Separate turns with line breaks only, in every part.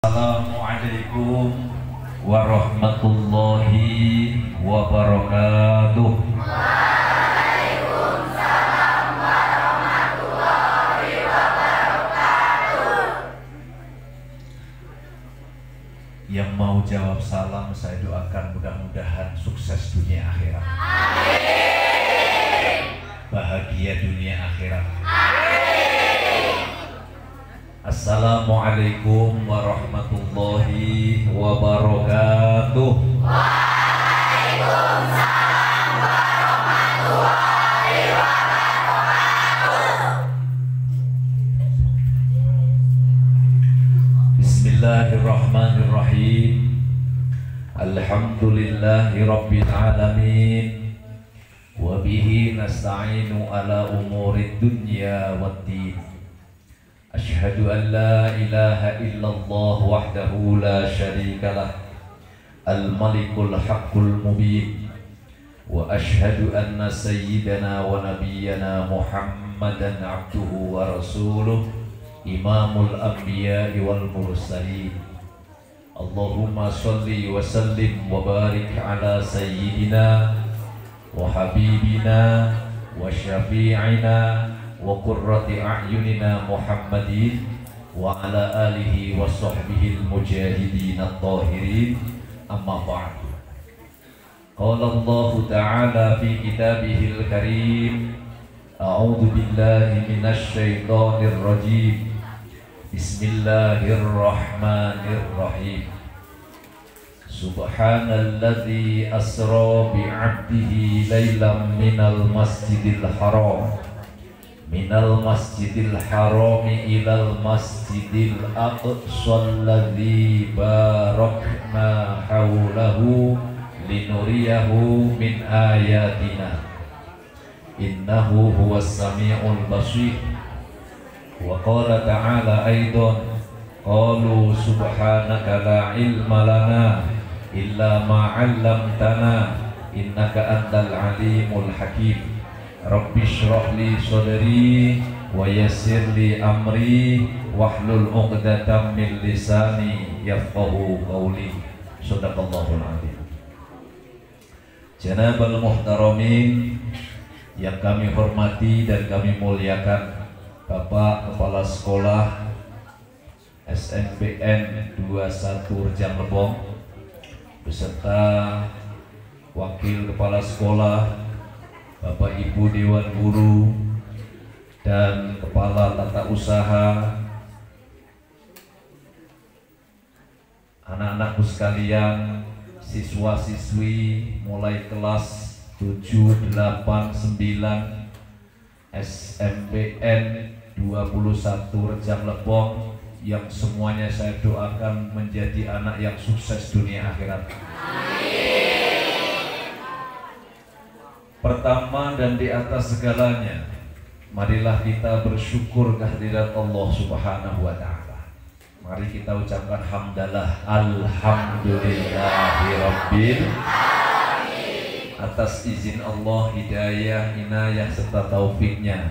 Assalamualaikum warahmatullahi wabarakatuh.
Waalaikumsalam warahmatullahi wabarakatuh.
Yang mau jawab salam saya doakan mudah-mudahan sukses dunia akhirat.
Amin.
Bahagia dunia akhirat.
Amin.
Assalamualaikum warahmatullahi wabarakatuh.
Waalaikumsalam warahmatullahi wabarakatuh.
Bismillahirrahmanirrahim. Alhamdulillahi rabbil alamin. Wa bihi nasta'inu ala umuri dunya waddin. Ashhadu an la ilaha illallah wahdahu la syarika lah, al-malikul haqqul mubin. Wa ashhadu anna sayyidana wa nabiyyana Muhammadan abduhu wa rasuluh, imamul anbiya'i wal mursalin. Allahumma salli wa sallim wa barik ala sayyidina wa habibina wa syafi'ina wa qurrati a'yunina Muhammadin wa ala alihi wa sahbihi al-mujahidin at-tahirin, amma ba'du. Qala Allah ta'ala fi kitabihil karim, a'udzu billahi minasy syaithanir rajim. Bismillahirrahmanirrahim. Subhanalladzi asra bi'abdihi lailam minal masjidil haram ilal masjidil aqsa alladzi barakna haulahu linuriyahu min ayatina innahu huwas sami'ul basir. Wa qala ta'ala aidan, qalu subhanaka la ilma lana illa ma 'allamtana innaka antal alimul hakim. Rabbi shrah li sadri wa yassir li amri wahlul 'uqdatam min lisani yafqahu qawli. Shadaqallahul adzim. Janabal muhtaramin yang kami hormati dan kami muliakan, Bapak Kepala Sekolah SNBN 21 Rejang Lebong beserta Wakil Kepala Sekolah, Bapak Ibu Dewan Guru dan Kepala Tata Usaha, anak-anakku sekalian, siswa-siswi mulai kelas 7, 8, 9 SMPN 21 Rejang Lebong yang semuanya saya doakan menjadi anak yang sukses dunia akhirat. Pertama dan di atas segalanya, marilah kita bersyukur kehadirat Allah Subhanahu wa ta'ala. Mari kita ucapkan hamdalah, alhamdulillahirabbil alamin. Atas izin Allah, hidayah, inayah serta taufiknya,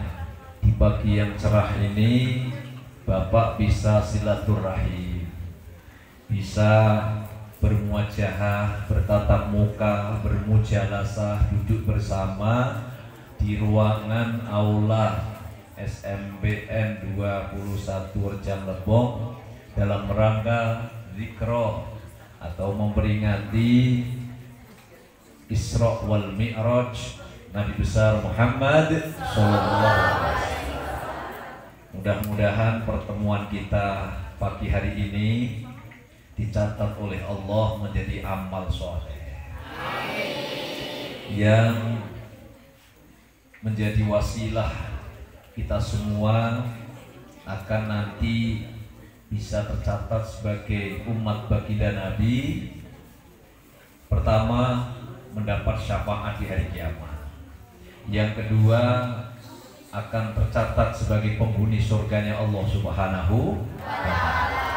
di pagi yang cerah ini Bapak bisa silaturahim, bisa bermuajahah, bertatap muka, bermujalasah, duduk bersama di ruangan aula SMPN 21 Rejang Lebong dalam rangka zikro atau memperingati Isra wal Mi'raj Nabi besar Muhammad sallallahu alaihi wasallam. Mudah-mudahan pertemuan kita pagi hari ini dicatat oleh Allah menjadi amal soleh yang menjadi wasilah kita semua akan nanti bisa tercatat sebagai umat baginda Nabi. Pertama, mendapat syafaat di hari kiamat. Yang kedua, akan tercatat sebagai penghuni surganya Allah Subhanahu wa ta'ala.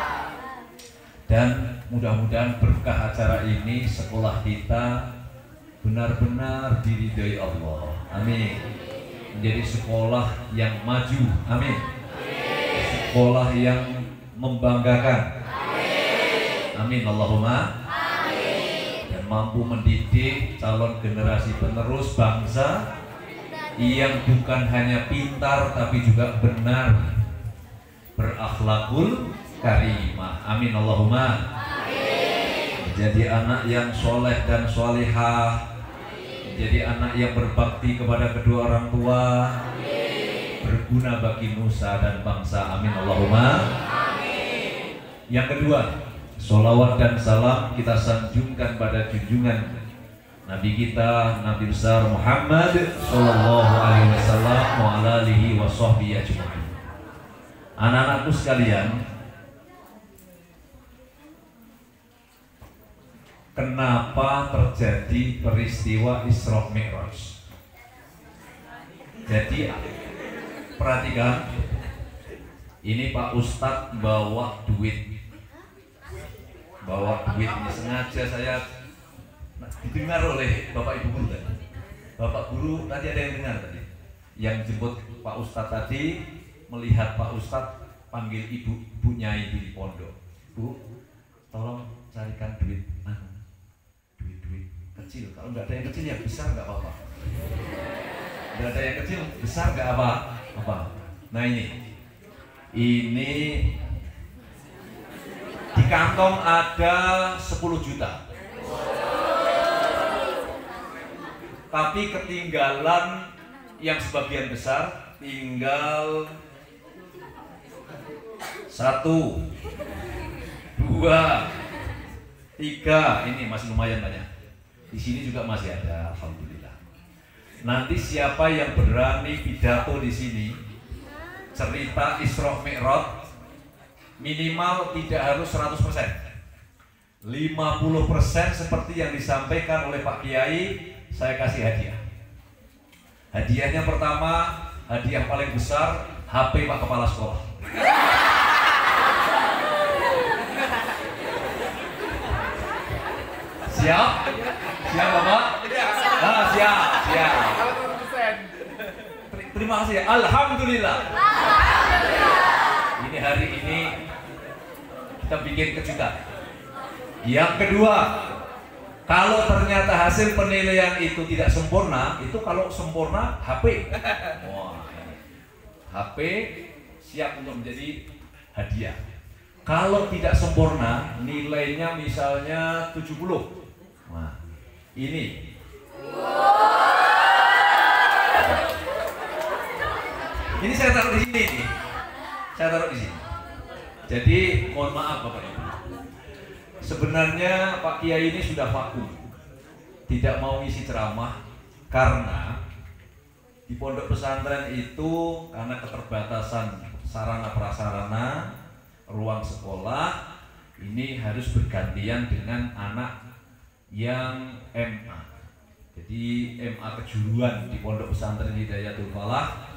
Dan mudah-mudahan berkah acara ini sekolah kita benar-benar diridhoi Allah. Amin. Menjadi sekolah yang maju. Amin. Sekolah yang membanggakan. Amin Allahumma. Dan mampu mendidik calon generasi penerus bangsa yang bukan hanya pintar tapi juga benar, berakhlakul karimah. Amin Allahumma. Jadi anak yang soleh dan solehah, jadi anak yang berbakti kepada kedua orang tua, berguna bagi nusa dan bangsa. Amin Allahumma. Yang kedua, sholawat dan salam kita sanjungkan pada junjungan Nabi kita, Nabi besar Muhammad Sallallahu Alaihi Wasallam wa alihi wa sahbihi ajma'in. Anak-anakku sekalian, kenapa terjadi peristiwa Isra Mi'raj? Jadi perhatikan, ini Pak Ustadz bawa duit ini sengaja saya didengar oleh Bapak Ibu Guru tadi. Bapak Guru tadi ada yang dengar tadi, yang jemput Pak Ustadz tadi, melihat Pak Ustadz panggil ibu nyai di pondok. Bu, tolong carikan duit kecil. Kalau nggak ada yang kecil ya besar nggak apa-apa. Nggak ada yang kecil besar nggak apa-apa. Nah ini di kantong ada 10 juta. Tapi ketinggalan yang sebagian besar, tinggal 1, 2, 3. Ini masih lumayan banyak. Di sini juga masih ada, alhamdulillah. Nanti siapa yang berani pidato di sini, cerita Isra Mi'raj, minimal tidak harus 100%. 50% seperti yang disampaikan oleh Pak Kiai, saya kasih hadiah. Hadiahnya pertama, hadiah paling besar, HP Pak Kepala Sekolah. Siap? Siap Bapak? Siap. Terima kasih. Alhamdulillah. Ini hari ini kita bikin kejutan. Yang kedua, kalau ternyata hasil penilaian itu tidak sempurna, itu kalau sempurna HP. Wah, HP siap untuk menjadi hadiah. Kalau tidak sempurna, nilainya misalnya 70. Nah, ini. Ini saya taruh di sini nih. Saya taruh di sini. Jadi mohon maaf Bapak Ibu. Sebenarnya Pak Kiai ini sudah vakum, tidak mau ngisi ceramah karena di pondok pesantren itu karena keterbatasan sarana prasarana, ruang sekolah, ini harus bergantian dengan anak yang MA. Jadi MA kejuruan di pondok pesantren Hidayatul Falah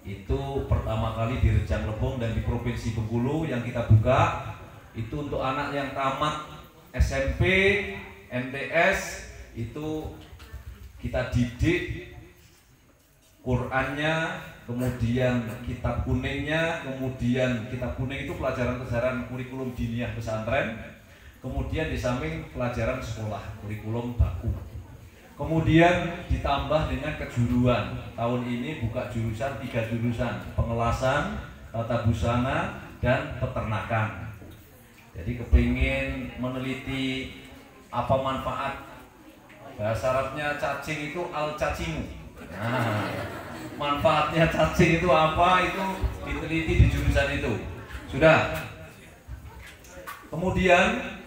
itu pertama kali di Rejang Lebong dan di Provinsi Bengkulu yang kita buka itu untuk anak yang tamat SMP, MTS, itu kita didik Qur'annya, kemudian kitab kuningnya, kemudian kitab kuning itu pelajaran kurikulum diniyah pesantren, kemudian di samping pelajaran sekolah, kurikulum baku. Kemudian ditambah dengan kejuruan. Tahun ini buka jurusan 3 jurusan, pengelasan, tata busana, dan peternakan. Jadi kepingin meneliti apa manfaat, bahasa Arabnya cacing itu al-cacimu. Nah, manfaatnya cacing itu apa, itu diteliti di jurusan itu. Sudah. Kemudian,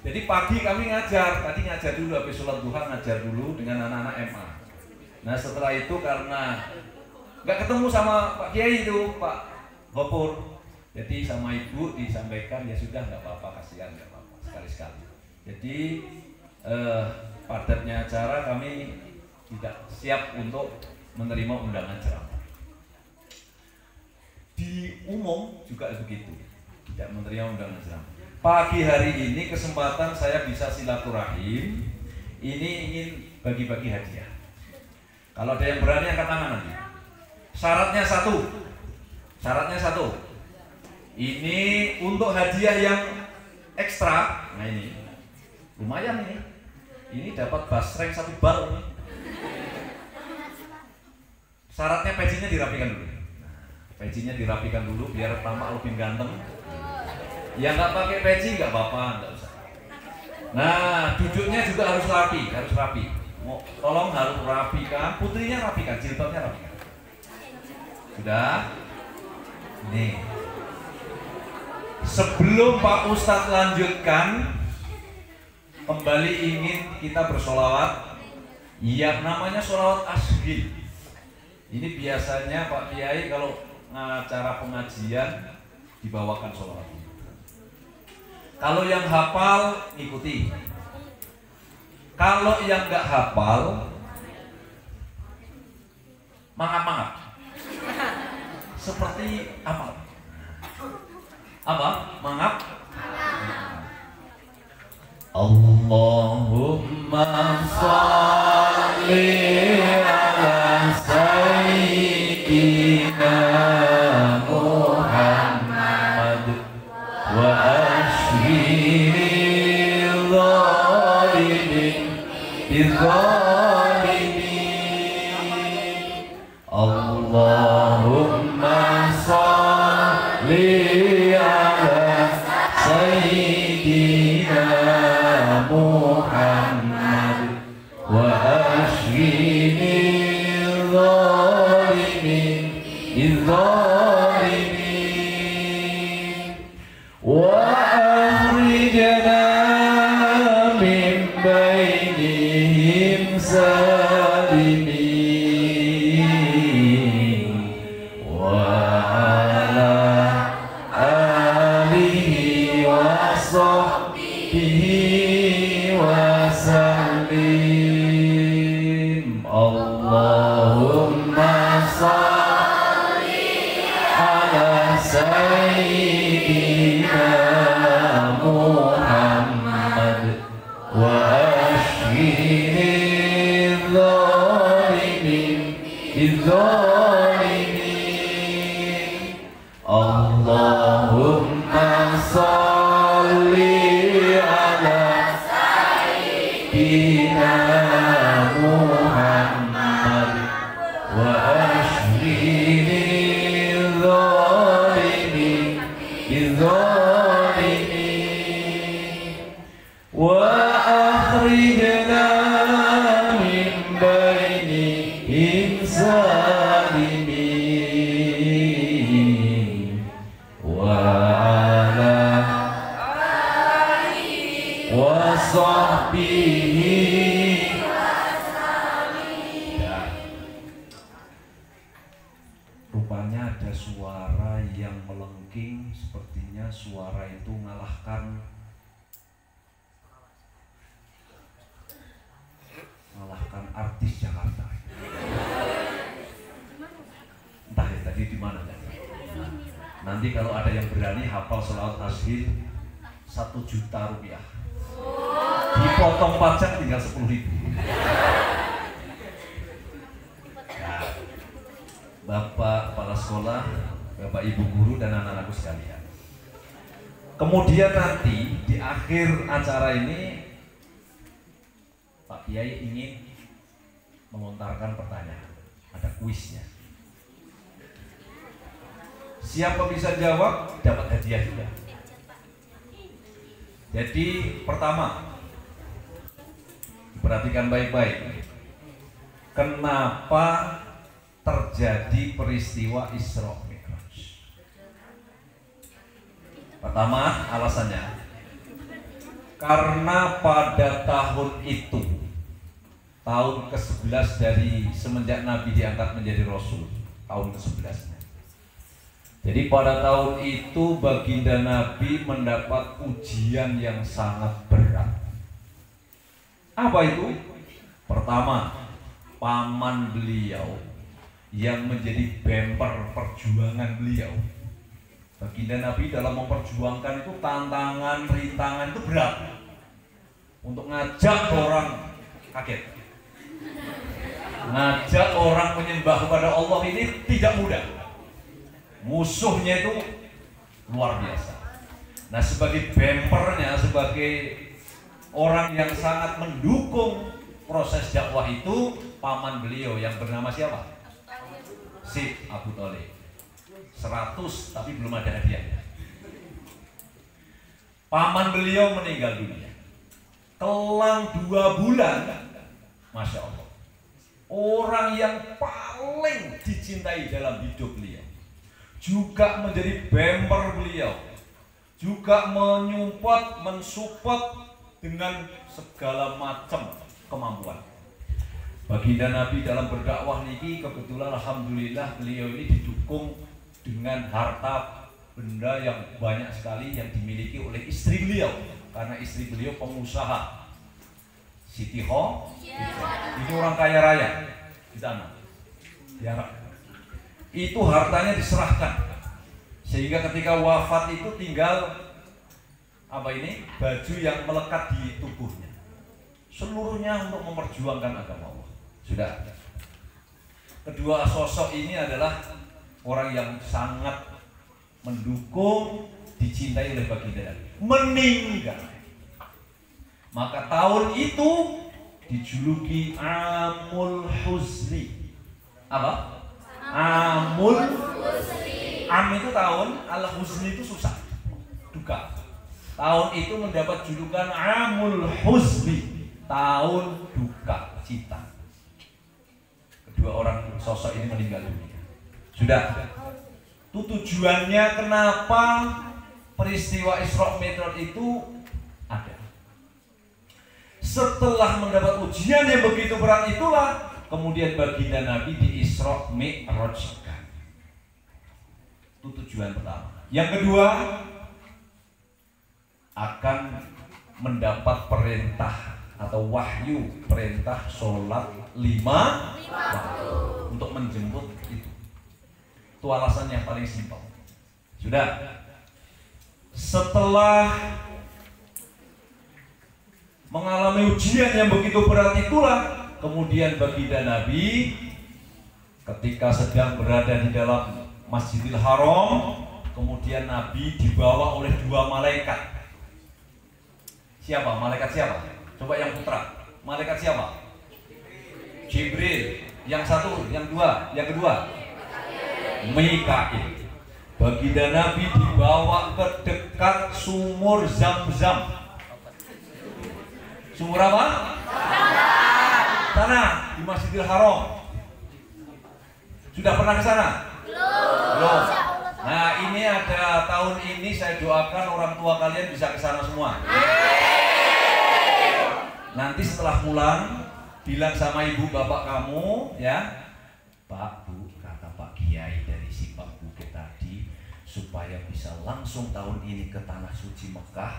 jadi pagi kami ngajar, tadi ngajar dulu, habis sholat duha ngajar dulu dengan anak-anak MA. Nah setelah itu karena nggak ketemu sama Pak Kiai itu, Pak Gopur, jadi sama ibu disampaikan ya sudah nggak apa-apa, kasihan nggak apa-apa, sekali-sekali. Jadi padatnya acara kami tidak siap untuk menerima undangan ceramah. Di umum juga begitu, tidak menerima undangan ceramah. Pagi hari ini kesempatan saya bisa silaturahim, ini ingin bagi-bagi hadiah. Kalau ada yang berani angkat tangan nanti. Syaratnya satu. Ini untuk hadiah yang ekstra. Nah ini lumayan ini. Ini dapat basreng 1 bar ini. Syaratnya pecinya dirapikan dulu. Nah, pecinya dirapikan dulu biar tampak lebih ganteng. Yang nggak pakai peci nggak apa-apa, nggak usah. Nah, duduknya juga harus rapi, harus rapi. Tolong harus rapikan, putrinya rapikan, jilbabnya rapikan. Sudah? Nih. Sebelum Pak Ustadz lanjutkan, kembali ingin kita bersolawat. Yang namanya solawat ashil. Ini biasanya Pak Kiai kalau acara pengajian dibawakan solawat. Kalau yang hafal ikuti. Kalau yang nggak hafal, mangap-mangap. Seperti apa? Apa? Mangap? Allahumma sholli ala sayyidina Muhammad wa ashhiril zalimin bizzalimin. Allahumma sholli ala sayyidina Muhammad wa ashhiril zalimin bizzalimin wa akhrijna min bainihim salimin wa ala alihi wa sahbihi wa sallim. Allahumma sholli ala sayyidina Muhammad wa ashhiril zalimin bizzalimin. Allahumma sholli ala sayyidina Muhammad wa ashhiril zalimin bizzalimin wa akhrijna min bainihim salimin wa ala wa sahbihi. Rupanya ada suara yang melengking, sepertinya suara itu mengalahkan artis Jakarta. Entah ya tadi di mana kan? Nanti kalau ada yang berani hafal sholawat ashil 1 juta rupiah. Dipotong pajak tinggal 10.000. Nah, Bapak kepala sekolah, Bapak Ibu guru dan anak-anakku sekalian. Kemudian nanti di akhir acara ini Pak Kiai ingin melontarkan pertanyaan. Ada kuisnya. Siapa bisa jawab dapat hadiah juga. Jadi pertama, perhatikan baik-baik. Kenapa terjadi peristiwa Isra Mi'raj? Pertama, alasannya karena pada tahun itu, tahun ke-11 dari semenjak Nabi diangkat menjadi Rasul, tahun ke-11-nya. Jadi pada tahun itu baginda Nabi mendapat ujian yang sangat berat. Apa itu? Pertama, paman beliau yang menjadi bemper perjuangan beliau. Baginda Nabi dalam memperjuangkan itu tantangan, rintangan itu berat. Untuk ngajak orang kaget, ngajak orang menyembah kepada Allah ini tidak mudah. Musuhnya itu luar biasa. Nah, sebagai bempernya, sebagai orang yang sangat mendukung proses dakwah itu, paman beliau yang bernama siapa? Si Abu Thalib. 100 tapi belum ada hadiahnya. Paman beliau meninggal dunia. Kelang 2 bulan, Masya Allah, orang yang paling dicintai dalam hidup beliau, juga menjadi bemper beliau, juga menyupport, mensupport dengan segala macam kemampuan. Baginda Nabi dalam berdakwah niki kebetulan alhamdulillah beliau ini didukung dengan harta benda yang banyak sekali yang dimiliki oleh istri beliau, karena istri beliau pengusaha. Siti Ho ini orang kaya raya di sana, di Arab. Itu hartanya diserahkan, sehingga ketika wafat itu tinggal apa ini, baju yang melekat di tubuhnya, seluruhnya untuk memperjuangkan agama Allah. Sudah. Kedua sosok ini adalah orang yang sangat mendukung, dicintai oleh baginda Nabi. Meninggal. Maka tahun itu dijuluki Amul Huzni. Apa? Amul Huzni. Am itu tahun, al Huzni itu susah, duka. Tahun itu mendapat julukan Amul Huzni, tahun duka cita. Kedua orang sosok ini meninggal dunia. Sudah. Itu tujuannya kenapa peristiwa Isra Mi'raj itu ada. Setelah mendapat ujian yang begitu berat itulah kemudian baginda Nabi di Isra Mi'rajkan. Itu tujuan pertama. Yang kedua, akan mendapat perintah atau wahyu, perintah sholat 5 waktu untuk menjemput itu. Itu alasan yang paling simpel. Sudah. Setelah mengalami ujian yang begitu berat itulah kemudian baginda Nabi ketika sedang berada di dalam Masjidil Haram, kemudian Nabi dibawa oleh 2 malaikat. Siapa? Malaikat siapa? Coba yang putra. Malaikat siapa? Jibril. Yang satu, yang dua, yang kedua Mikail. Baginda Nabi dibawa ke dekat sumur Zam-Zam. Sumur apa? Sana di Masjidil Haram. Sudah pernah ke sana? Belum. Nah, ini ada tahun ini saya doakan orang tua kalian bisa ke sana semua. Nanti setelah pulang bilang sama ibu bapak kamu ya, Pak Bu, kata Pak Kiai dari Simpang Bukit tadi, supaya bisa langsung tahun ini ke tanah suci Mekah,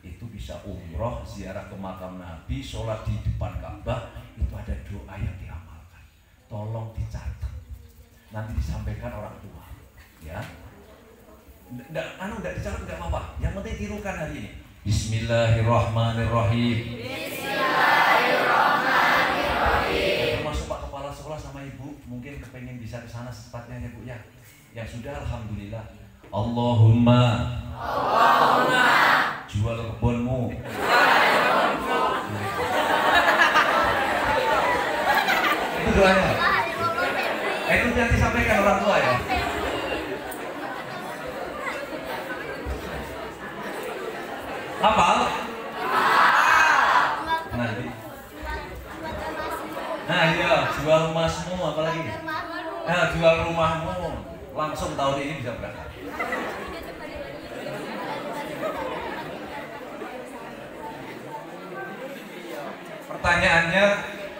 itu bisa umroh, ziarah ke makam Nabi, sholat di depan Ka'bah, itu ada doa yang diamalkan. Tolong dicatat, nanti disampaikan orang tua, ya. Nggak dicatat nggak apa-apa. Yang penting tirukan hari ini. Bismillahirrahmanirrahim. Bismillahirrahmanirrahim. Termasuk Pak Kepala Sekolah sama Ibu mungkin kepengen bisa ke sana secepatnya ya Bu ya. Yang sudah alhamdulillah. Allahumma jual kebunmu. Itu doanya. Itu nanti sampaikan orang tua ya. Hafal? Nanti. Nah iya, jual emasmu apalagi? Nah, jual rumahmu. Langsung tahun ini bisa berangkat. Pertanyaannya,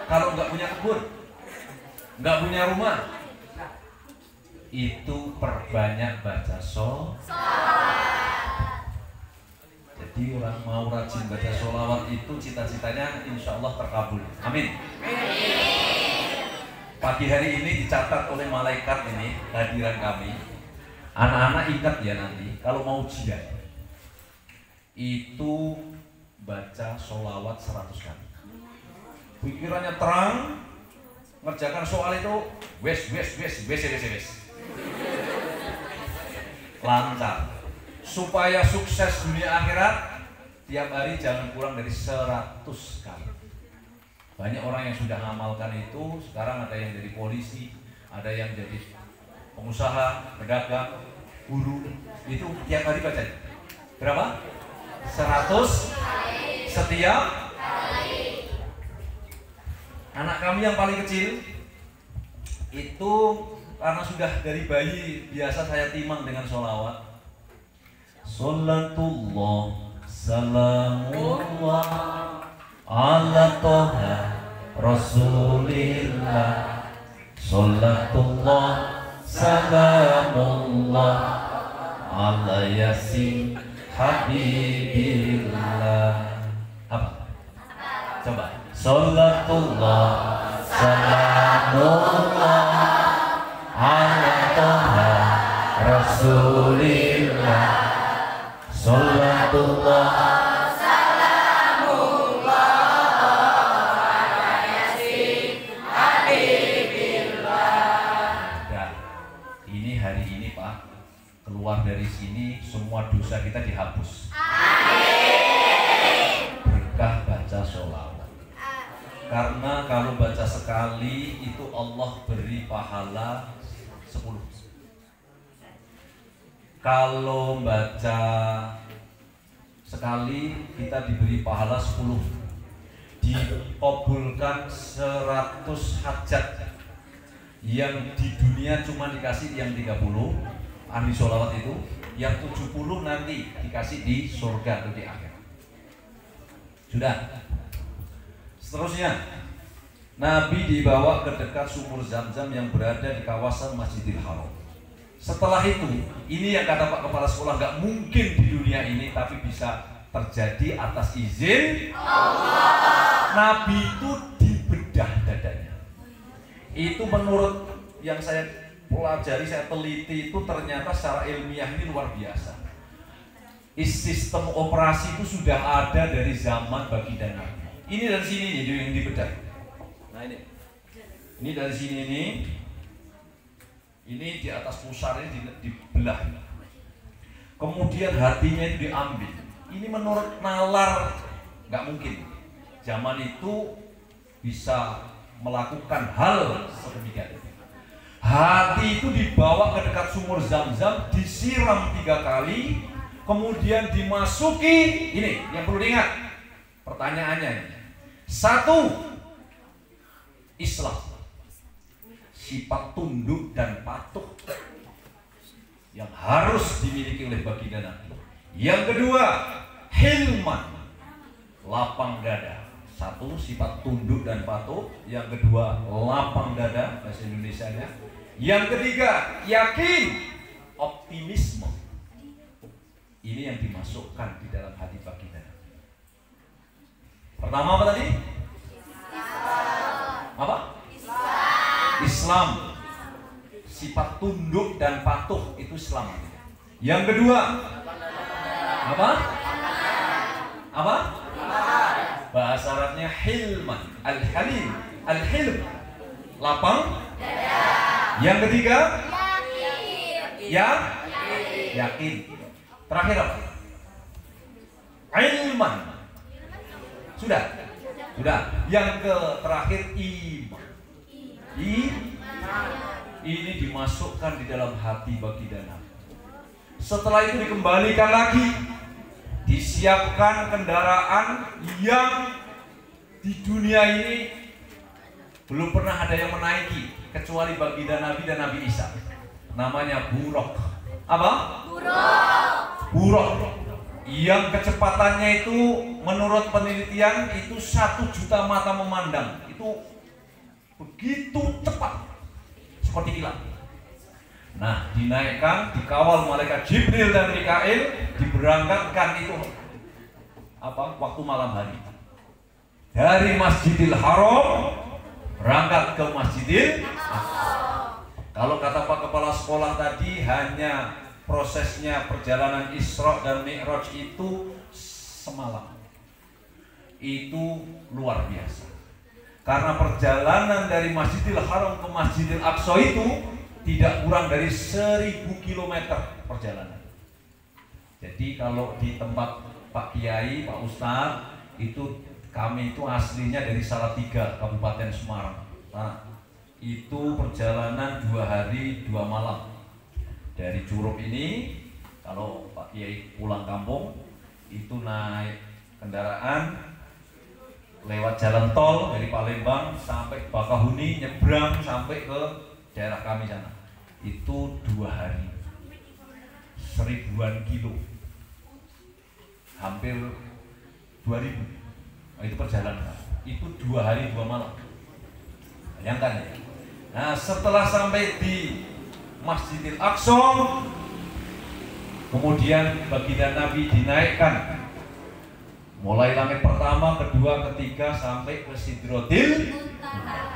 kalau nggak punya kebun, nggak punya rumah, itu perbanyak baca Jadi orang mau rajin baca sholawat itu cita-citanya insya Allah terkabul. Amin. Pagi hari ini dicatat oleh malaikat ini kehadiran kami. Anak-anak ingat ya nanti kalau mau ujian itu baca sholawat 100 kali. Pikirannya terang, ngerjakan soal itu wes. Lancar. supaya sukses dunia akhirat, tiap hari jangan kurang dari 100 kali. Banyak orang yang sudah mengamalkan itu. Sekarang ada yang jadi polisi, ada yang jadi pengusaha, pedagang, guru. Itu tiap hari baca. Berapa? 100 setiap hari. Anak kami yang paling kecil itu karena sudah dari bayi biasa saya timang dengan sholawat. Sholatullah salamullah ala toha rasulillah. Sholatullah salamullah ala yasin habibillah. Apa? Coba. Sholatullah salamullah ala toha rasulillah. Sholatullah salamullah ala yasin habibillah. Dan ini hari ini Pak, keluar dari sini semua dosa kita dihapus. Amin. Berkah baca sholawat. Karena kalau baca sekali itu Allah beri pahala 10. Kalau baca sekali kita diberi pahala 10. Dikabulkan 100 hajat. Yang di dunia cuma dikasih yang 30 ahli sholawat itu, yang 70 nanti dikasih di surga atau di akhir. Sudah. Seterusnya, Nabi dibawa ke dekat sumur Zam-Zam yang berada di kawasan Masjidil Haram. Setelah itu, ini yang kata Pak Kepala Sekolah, nggak mungkin di dunia ini, tapi bisa terjadi atas izin Allah. Nabi itu dibedah dadanya. Itu menurut yang saya pelajari, saya teliti, itu ternyata secara ilmiah ini luar biasa. Sistem operasi itu sudah ada dari zaman baginda Nabi. Ini dari sini nih yang dibedah. Nah ini dari sini nih. Ini di atas pusarnya dibelah. Kemudian hatinya itu diambil. Ini menurut nalar nggak mungkin. Zaman itu bisa melakukan hal sedemikian. Hati itu dibawa ke dekat sumur Zam-Zam, disiram 3 kali, kemudian dimasuki. Ini yang perlu diingat. Pertanyaannya ini. 1. Islam, sifat tunduk dan patuh yang harus dimiliki oleh baginda Nabi. Yang kedua, hilman, lapang dada. 1 sifat tunduk dan patuh. Yang kedua, lapang dada, bahasa Indonesianya. Yang ketiga, yakin, optimisme. Ini yang dimasukkan di dalam hati baginda Nabi. Pertama apa tadi? Apa? Islam. Sifat tunduk dan patuh itu Islam. Yang kedua apa? Apa? Bahasa Arabnya hilman, al-halim, al-hilm, lapang. Yang ketiga yakin. Terakhir apa? Ilman. Sudah. Yang terakhir iman. Ini dimasukkan di dalam hati baginda Nabi. Setelah itu dikembalikan lagi, disiapkan kendaraan yang di dunia ini belum pernah ada yang menaiki kecuali baginda Nabi dan Nabi Isa. Namanya buraq. Apa? Buraq. Yang kecepatannya itu menurut penelitian itu 1 juta mata memandang. Itu begitu cepat, seperti kilat. Nah, dinaikkan, dikawal malaikat Jibril dan Mikail, diberangkatkan itu waktu malam hari. Dari Masjidil Haram berangkat ke Masjidil Aqsa. Kalau kata Pak Kepala Sekolah tadi, hanya prosesnya perjalanan Isra dan Mi'raj itu semalam. Itu luar biasa. Karena perjalanan dari Masjidil Haram ke Masjidil Aqsa itu tidak kurang dari 1000 km perjalanan. Jadi kalau di tempat Pak Kiai, Pak Ustadz itu kami itu aslinya dari Salatiga, Kabupaten Semarang. Nah, itu perjalanan 2 hari 2 malam dari Curup ini. Kalau Pak Kiai pulang kampung itu naik kendaraan lewat jalan tol dari Palembang sampai Bakahuni, nyebrang sampai ke daerah kami sana. Itu 2 hari, 1000-an kilo, hampir 2000. Nah, itu perjalanan. Itu 2 hari 2 malam. Bayangkan ya. Nah, setelah sampai di Masjidil Aqsa, kemudian baginda Nabi dinaikkan mulai langit pertama, kedua, ketiga sampai ke Sidratil Muntaha.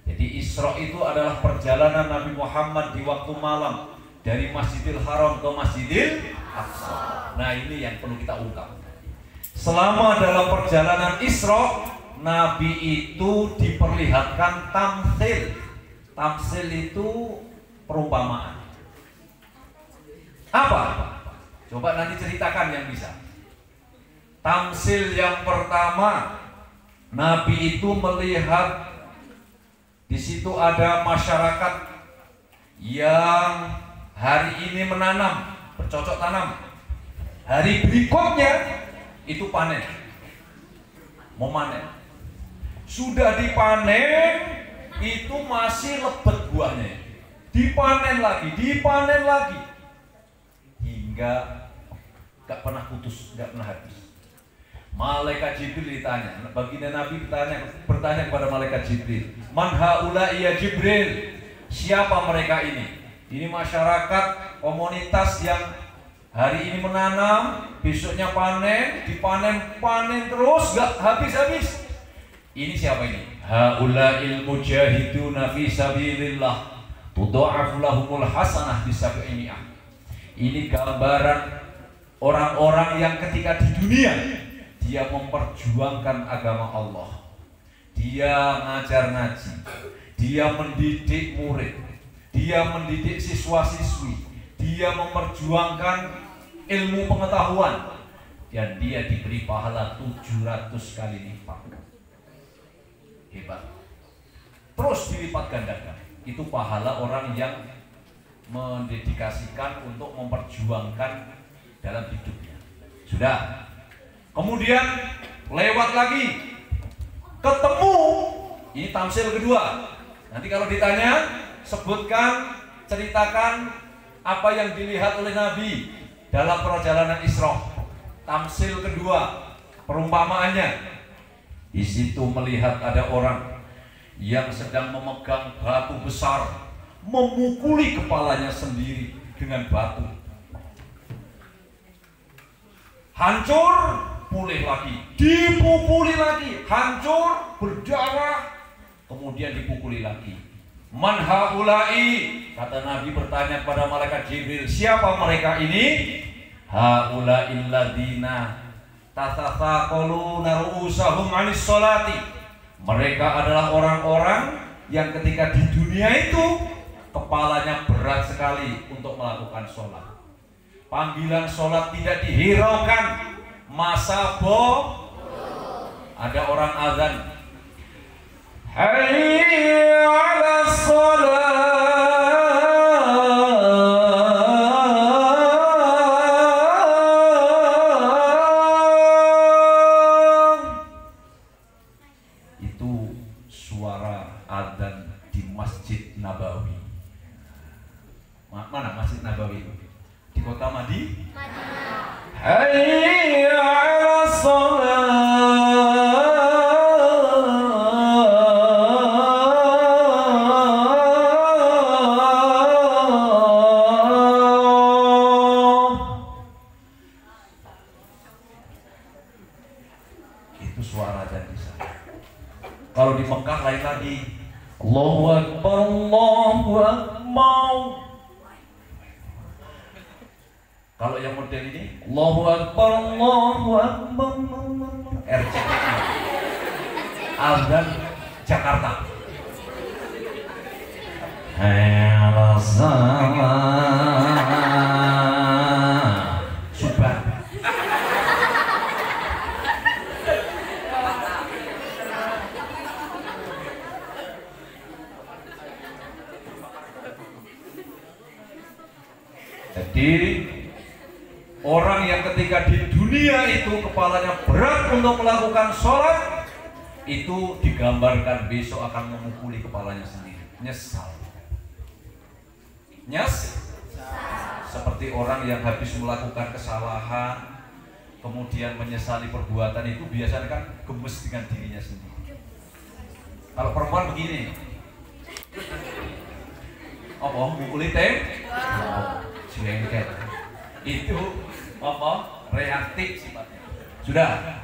Jadi Isra itu adalah perjalanan Nabi Muhammad di waktu malam dari Masjidil Haram ke Masjidil Aqsa. Nah, ini yang perlu kita ungkap. Selama dalam perjalanan Isra, Nabi itu diperlihatkan tamsil. Tamsil itu perumpamaan. Apa? Coba nanti ceritakan yang bisa. Tamsil yang pertama, Nabi itu melihat di situ ada masyarakat yang hari ini menanam, bercocok tanam. Hari berikutnya itu panen, mau manen. Sudah dipanen, itu masih lebat buahnya. Dipanen lagi, hingga gak pernah putus, gak pernah habis. Malaikat Jibril ditanya, baginda Nabi bertanya kepada malaikat Jibril, "Man haula ya Jibril?" Siapa mereka ini? Ini masyarakat komunitas yang hari ini menanam, besoknya panen, panen terus gak habis-habis. Ini siapa ini? Haula'il mujahiduna fi sabilillah tudha'afu lahumul hasanah bisab'imi'ah. Ini gambaran orang-orang yang ketika di dunia dia memperjuangkan agama Allah, dia ngajar ngaji, dia mendidik murid, dia mendidik siswa-siswi, dia memperjuangkan ilmu pengetahuan, dan dia diberi pahala 700 kali lipat. Hebat. Terus dilipat gandakan. Itu pahala orang yang mendedikasikan untuk memperjuangkan dalam hidupnya. Sudah. Kemudian lewat lagi, ketemu. Ini tamsil kedua. Nanti kalau ditanya, sebutkan, ceritakan apa yang dilihat oleh Nabi dalam perjalanan Isra. Tamsil kedua, perumpamaannya. Di situ melihat ada orang yang sedang memegang batu besar, memukuli kepalanya sendiri dengan batu. Hancur, pulih lagi, dipukuli lagi, hancur, berdarah, kemudian dipukuli lagi. Man haulai, kata Nabi bertanya kepada malaikat Jibril, siapa mereka ini? Haula'il ladzina tatataqaluna ru'usahum 'anis sholati. Mereka adalah orang-orang yang ketika di dunia itu kepalanya berat sekali untuk melakukan sholat. Panggilan sholat tidak dihiraukan. Masa ada orang azan, hayya 'alas sholat. Itu suara azan di Masjid Nabawi. Mana Masjid Nabawi itu? Di kota Madinah. Hayya 'alas sholat. Itu suara azan di sana. Kalau di Mekah lain lagi. Allahu Akbar, Allahu Akbar. Kalau yang model ini, Allahu Akbar, Allahu Akbar, RCTI, azan Jakarta. dunia itu kepalanya berat untuk melakukan sholat, itu digambarkan besok akan memukuli kepalanya sendiri. Nyesal. Seperti orang yang habis melakukan kesalahan kemudian menyesali perbuatan itu, biasanya kan gemes dengan dirinya sendiri. Kalau perempuan begini, apa mukuli jengket, itu apa reaktif sifatnya. Sudah.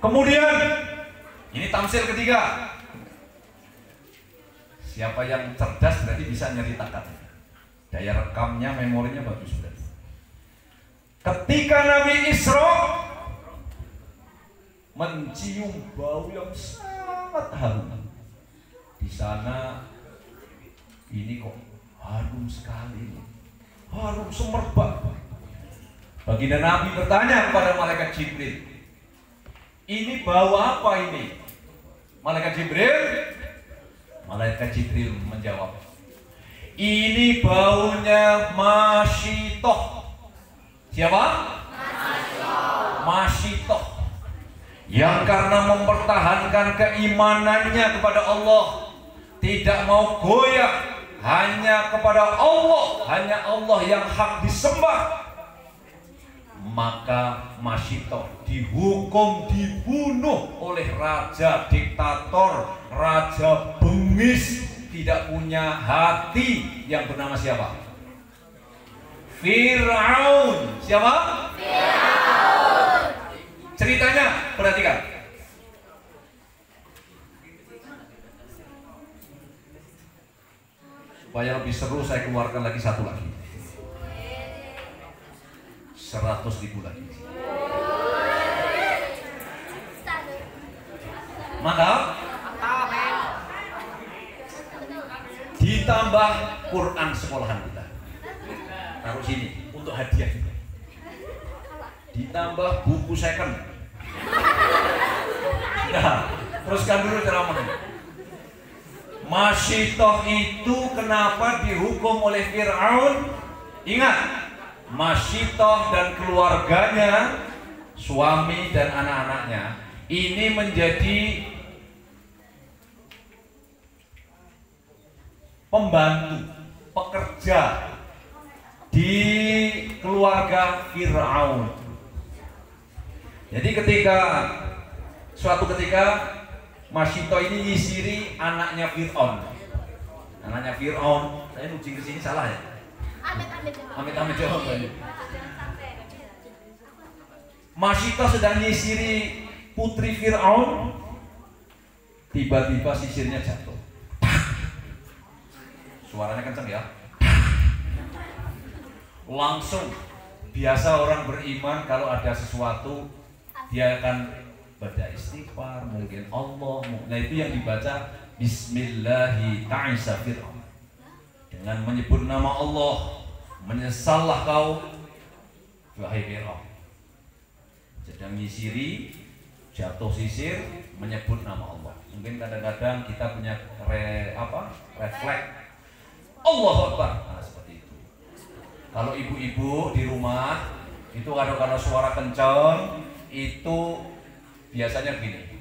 Kemudian ini tamsil ketiga. Siapa yang cerdas berarti bisa nyeritakan. Daya rekamnya, memorinya bagus berarti. Ketika Nabi Isra mencium bau yang sangat harum, di sana ini kok harum sekali, harum semerbak. Baginda Nabi bertanya kepada malaikat Jibril, ini bau apa ini? Malaikat Jibril menjawab, ini baunya Masyitoh. Siapa? Masyitoh. Yang karena mempertahankan keimanannya kepada Allah, tidak mau goyah, hanya kepada Allah, hanya Allah yang hak disembah, maka Masyitoh dihukum dibunuh oleh raja diktator, raja bengis, tidak punya hati, yang bernama siapa? Fir'aun. Siapa? Fir'aun. Ceritanya perhatikan. Supaya lebih seru saya keluarkan lagi satu lagi. 100.000 lagi. Maka ditambah Quran sekolahan kita. Taruh sini untuk hadiah juga. Ditambah buku second. Nah, teruskan dulu ceramahnya. Masyitoh itu kenapa dihukum oleh Fir'aun? Ingat, Masyitoh dan keluarganya, suami dan anak-anaknya, ini menjadi pembantu, pekerja di keluarga Fir'aun. Jadi suatu ketika Masyitoh ini nyisiri anaknya Fir'aun. Anaknya Fir'aun, saya nucing ke sini salah ya? Amit-amit jawabannya. Masyitoh sedang nyisiri putri Fir'aun, tiba-tiba sisirnya jatuh. Suaranya kenceng ya. Langsung, biasa orang beriman kalau ada sesuatu dia akan baca istighfar, mungkin Allah, nah itu yang dibaca Bismillahi ta'isa Fir'aun, dengan menyebut nama Allah, menyesallah kau wahai Fir'aun. Sedang nyisiri, jatuh sisir, menyebut nama Allah. Mungkin kadang-kadang kita punya refleks Allahu Akbar. Nah, seperti itu. Kalau ibu-ibu di rumah itu kalau suara kencang itu biasanya begini.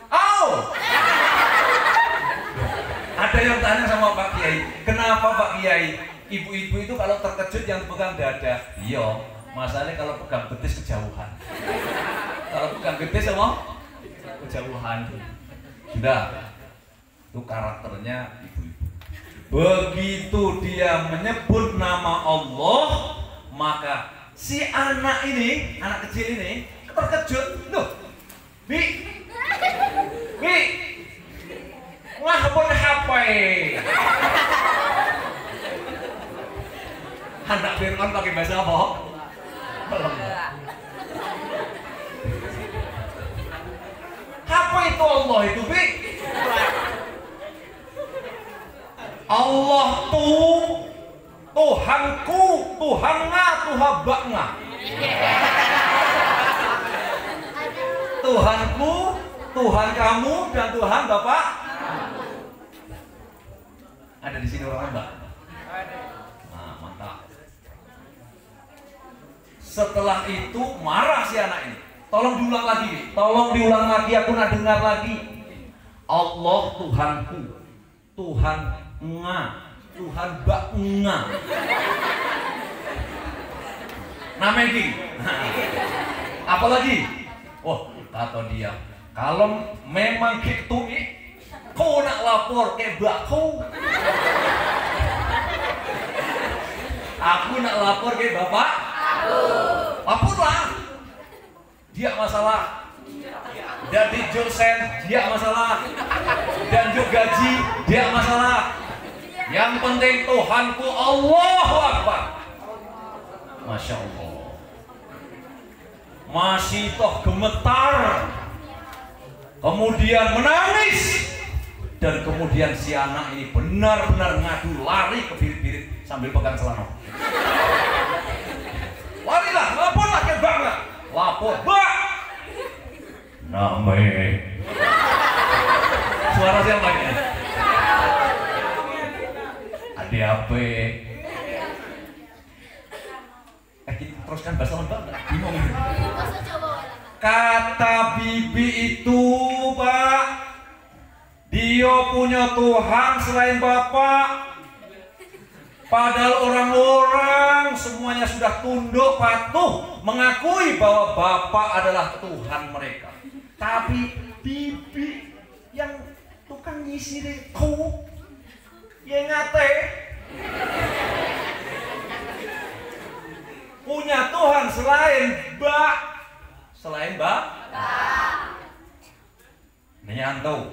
Au! Ada yang tanya sama Pak Kiai, kenapa Pak Kiai ibu-ibu itu kalau terkejut yang pegang dada? Iya, masalahnya kalau pegang betis kejauhan. Kalau pegang betis apa? Kejauhan. Sudah. Itu karakternya ibu-ibu. Begitu dia menyebut nama Allah, maka si anak ini, anak kecil ini terkejut. Loh, Bi, ngapun HP. Anak Fir'aun pakai bahasa apa? Apa itu Allah itu, Bi? Allah Tuhanku, Tuhanna, Tuhabakna. Tuhanku, Tuhan kamu, dan Tuhan Bapak. Ada di sini orang Mbak? Nah, mantap. Setelah itu marah si anak ini. Tolong diulang lagi, tolong diulang lagi, aku nak dengar lagi. Allah Tuhanku, Tuhan nga, Tuhan bak nga. Namanya gini. Apa lagi? Oh, kata dia, kalau memang gitu kau nak lapor ke bakku. Aku nak lapor ke bapak. Laporlah. Dia masalah. Jadi dosen dia masalah. Dan juga gaji dia masalah. Yang penting Tuhanku Allahu Akbar. Masya Allah. Masih toh gemetar. Kemudian menangis. Dan kemudian si anak ini benar-benar ngadu, lari ke birit-birit sambil pegang celana. Larilah, laporlah ke bang lah. Lapor, bang. Name. Suara siapa ini? Ada apa? Teruskan bahasa Lembang nggak? Bingung. Kata bibi itu, Pak, dia punya Tuhan selain Bapak. Padahal orang-orang semuanya sudah tunduk patuh mengakui bahwa Bapak adalah Tuhan mereka. Tapi bibi yang tukang ngisi kau yang ngate punya Tuhan selain Mbak. Nyantau.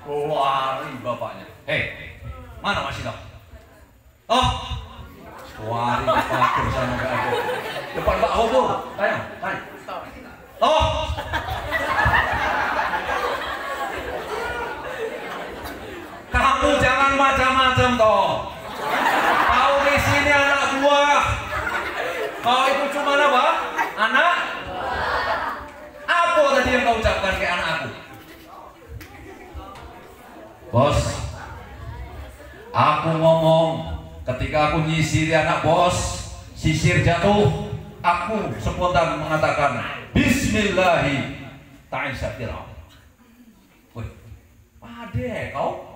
Lari bapaknya. Mana masih dong? Lari pakai sana ke aku. Depan Pak Hobo. Ayo. Kamu jangan macam-macam toh. Kau di sini anak buah. Kau itu cuma apa? Anak? Apa tadi yang kau ucapkan ke anak aku? Bos, aku ngomong ketika aku nyisiri anak bos, sisir jatuh, aku spontan mengatakan Bismillahi ta'ala. Woi, pade kau?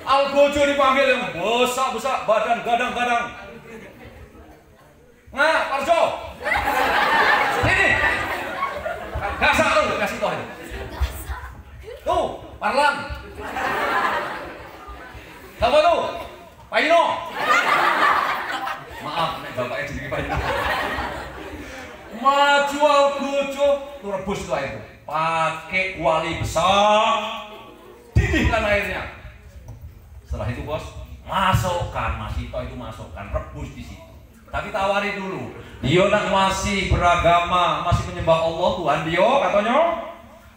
Algojo dipanggil yang besar-besar, badan gadang-gadang. Nah, Parjo, sini. Gasak tuh, kasih toh itu. Tuh, Parlan. Siapa tuh? Pak Ino. Maaf, bapaknya jadi Pak Ino. Maju Algojo, tuh rebus tuh air. Pakai kuali besar, didihkan airnya. Setelah itu bos, masukkan Masito itu masukkan, rebus di situ. Tapi tawari dulu, dia nak masih beragama, masih menyembah Allah Tuhan dia katanya.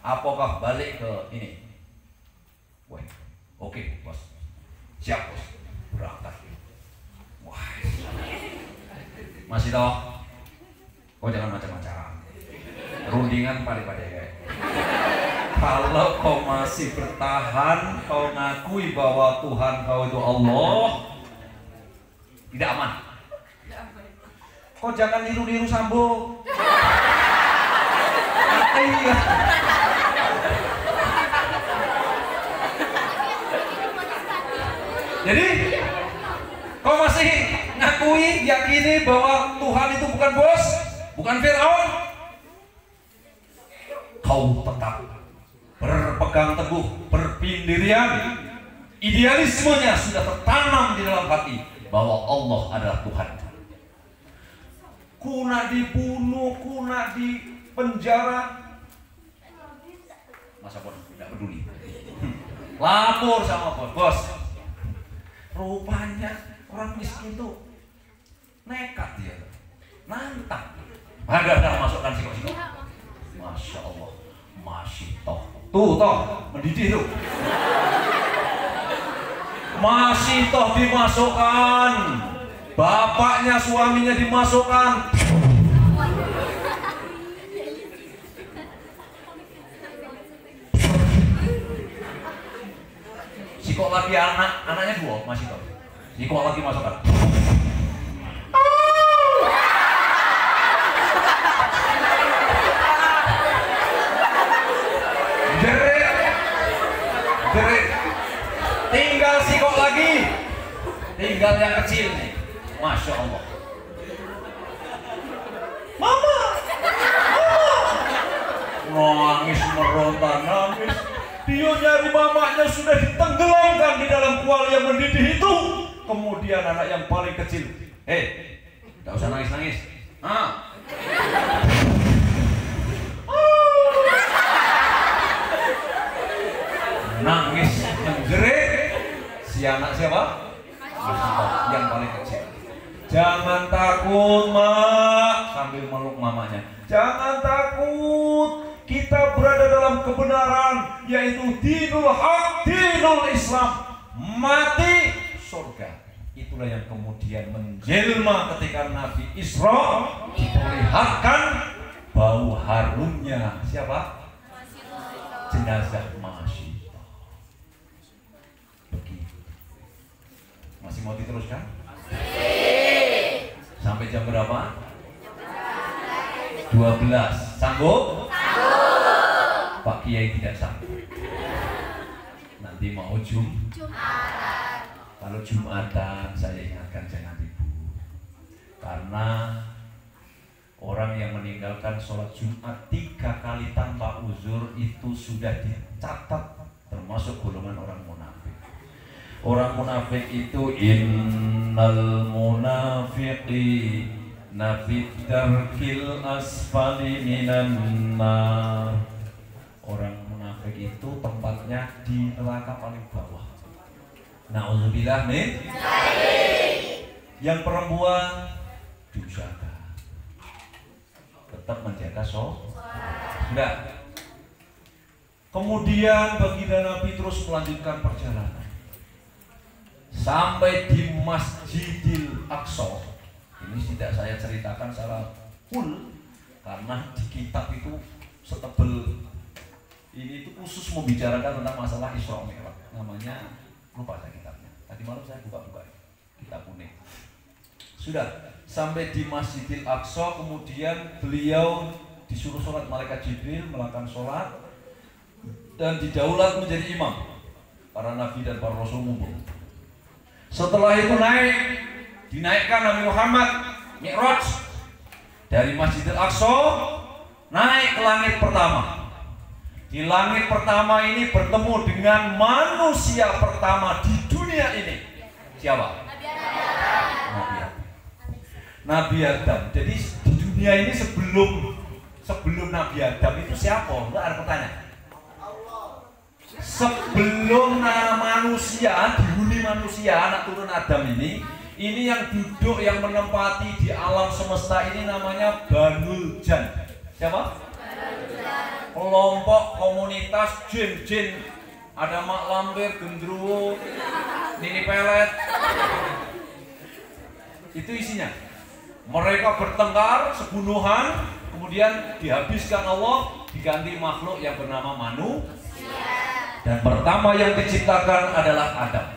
Apakah balik ke ini? Woi, oke bos, siap bos, berangkat. Wah, masih toh, kau jangan macam-macam. Rundingan pada kayak. Kalau kau masih bertahan, kau ngakui bahwa Tuhan kau itu Allah, tidak aman. Kau jangan niru-niru Sambo. Iya. Jadi kau masih ngakui, yakini bahwa Tuhan itu bukan bos, bukan Fir'aun. Kau tetap berpegang teguh, berpendirian. Idealismenya sudah tertanam di dalam hati bahwa Allah adalah Tuhan. Kuna dibunuh, kuna di penjara, masa pun tidak peduli. Lapor sama bos. Rupanya orang miskin itu nekat dia, nantang. Ada masukkan siko-siko. Masya Allah, masih toh mendidih tuh. Masih toh dimasukkan. Bapaknya, suaminya dimasukkan. Sikok lagi anaknya 2 masih tahu. Sikok lagi masukkan. Jerit. Tinggal sikok lagi. Tinggal yang kecil nih. Masya Allah. Mama. Nangis meronta nangis. Dia nyari mamanya sudah ditenggelamkan di dalam kuali yang mendidih itu. Kemudian anak yang paling kecil, tidak usah nangis-nangis. Nangis menjerit. Si anak siapa? Yang paling kecil. Jangan takut, Mak, sambil meluk mamanya. Jangan takut. Kita berada dalam kebenaran, yaitu dinul haq, dinul Islam. Mati surga. Itulah yang kemudian menjelma ketika Nabi Isra diperlihatkan bau harumnya siapa? Jenazah Masyitah. Begitu. Masih mau diteruskan? Sampai jam berapa? 12. Sanggup? Pak Kiai tidak sanggup. Nanti mau Jumatan. Kalau Jumatan saya ingatkan jangan ribut. Karena orang yang meninggalkan sholat Jumat 3 kali tanpa uzur itu sudah dicatat termasuk golongan orang munafik. Orang munafik itu innal munafiqi nafid darkil asfali minan nar. Orang munafik itu tempatnya di neraka paling bawah. Na'udzubillah min. Yang perempuan diusahakan tetap menjaga sholat. Kemudian baginda Nabi terus melanjutkan perjalanan sampai di Masjidil Aqsa. Ini tidak saya ceritakan secara full karena di kitab itu setebel ini itu khusus membicarakan tentang masalah Isra Mi'raj. Namanya lupa saya kitabnya. Tadi malam saya buka-buka kitab kuning. Sudah sampai di Masjidil Aqsa, kemudian beliau disuruh sholat malaikat Jibril, melakukan sholat dan didaulat menjadi imam. Para nabi dan para rasul ngumpul. Setelah itu dinaikkan Nabi Muhammad Mi'raj dari Masjidil Aqsa naik ke langit pertama. Di langit pertama ini bertemu dengan manusia pertama di dunia ini. Siapa? Nabi Adam. Jadi di dunia ini sebelum Nabi Adam itu siapa? Enggak ada pertanyaan. Sebelum manusia, dihuni manusia, anak turun Adam ini yang duduk, yang menempati di alam semesta ini namanya Banul Jan. Siapa? Kelompok komunitas jin-jin. Ada mak lampir, gendruwo, nini pelet. Itu isinya. Mereka bertengkar, sebunuhan, kemudian dihabiskan Allah, diganti makhluk yang bernama manusia. Dan pertama yang diciptakan adalah Adam.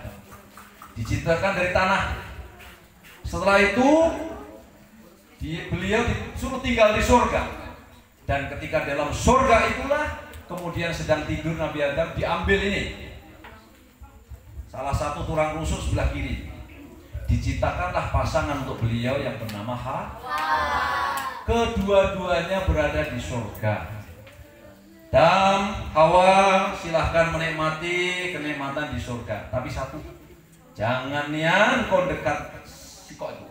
Diciptakan dari tanah. Setelah itu beliau disuruh tinggal di surga. Dan ketika dalam surga itulah kemudian sedang tidur Nabi Adam diambil ini salah satu tulang rusuk sebelah kiri. Diciptakanlah pasangan untuk beliau yang bernama Hawa. Kedua-duanya berada di surga. Dan Hawa silahkan menikmati kenikmatan di surga. Tapi satu, jangan yang kau dekat sikok itu.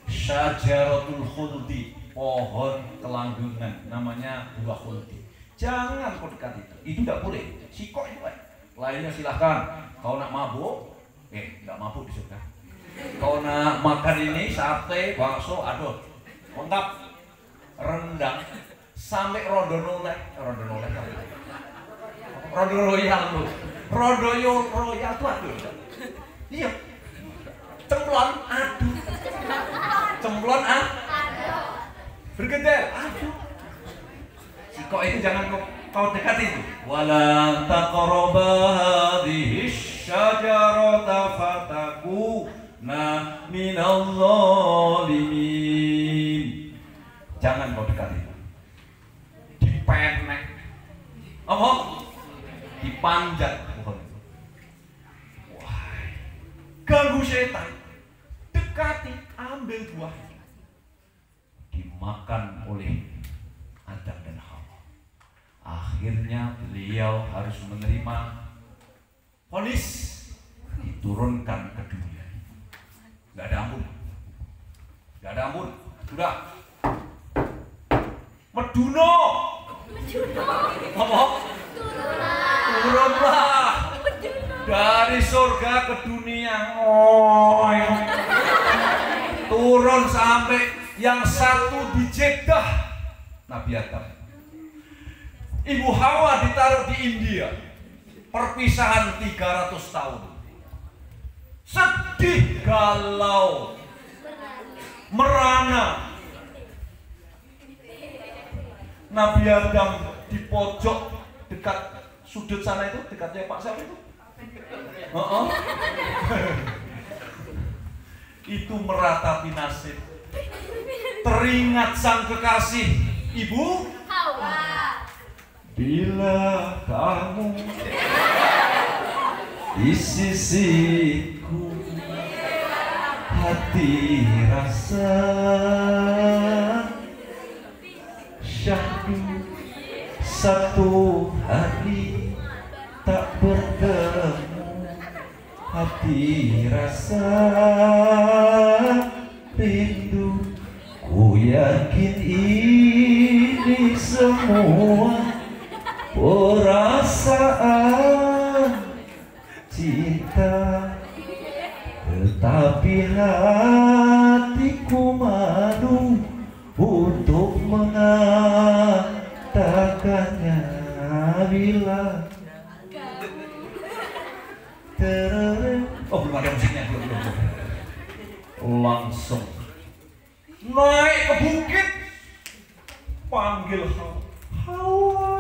Syajaratul khuldi, pohon kelanggengan, namanya buah khuldi. Jangan kau dekat itu. Itu tidak boleh. Sikok itu kan. Lainnya silahkan. Kau nak mabuk, tidak mabuk di surga. Kau nak makan ini sate, bakso, aduh, lengkap, rendang, sampai rondo royal lu, rondo royal tuh aduh, iya, cemplon, aduh, bergedel, aduh, sikok itu jangan kau dekati itu. Wala taqrabu hadhihi syajarata fatakuna minal zalimin. Jangan kau dekati. Dipenek. Apa? Dipanjat pohon itu. Wah, ganggu setan. Dekati, ambil buah. Dimakan oleh Adam dan Hawa. Akhirnya beliau harus menerima vonis, diturunkan ke dunia. Gak ada ampun. Gak ada ampun. Sudah. Meduno. Apa? Turunlah dari surga ke dunia. Turun sampai yang satu di Jeddah, Nabi Adam. Ibu Hawa ditaruh di India. Perpisahan 300 tahun. Sedih, galau, merana. Nabi Adam di pojok dekat sudut sana itu, dekatnya Pak siapa itu? Itu meratapi nasib. Teringat sang kekasih, Ibu
Hawa.
Bila kamu di sisiku, hati rasa syahdu. Satu hari tak bertemu, hati rasa rindu. Ku yakin ini semua perasaan cinta, tetapi hatiku malu untuk mengatakannya bila oh belum ada musiknya, belum. Langsung naik ke bukit, panggil Hawa.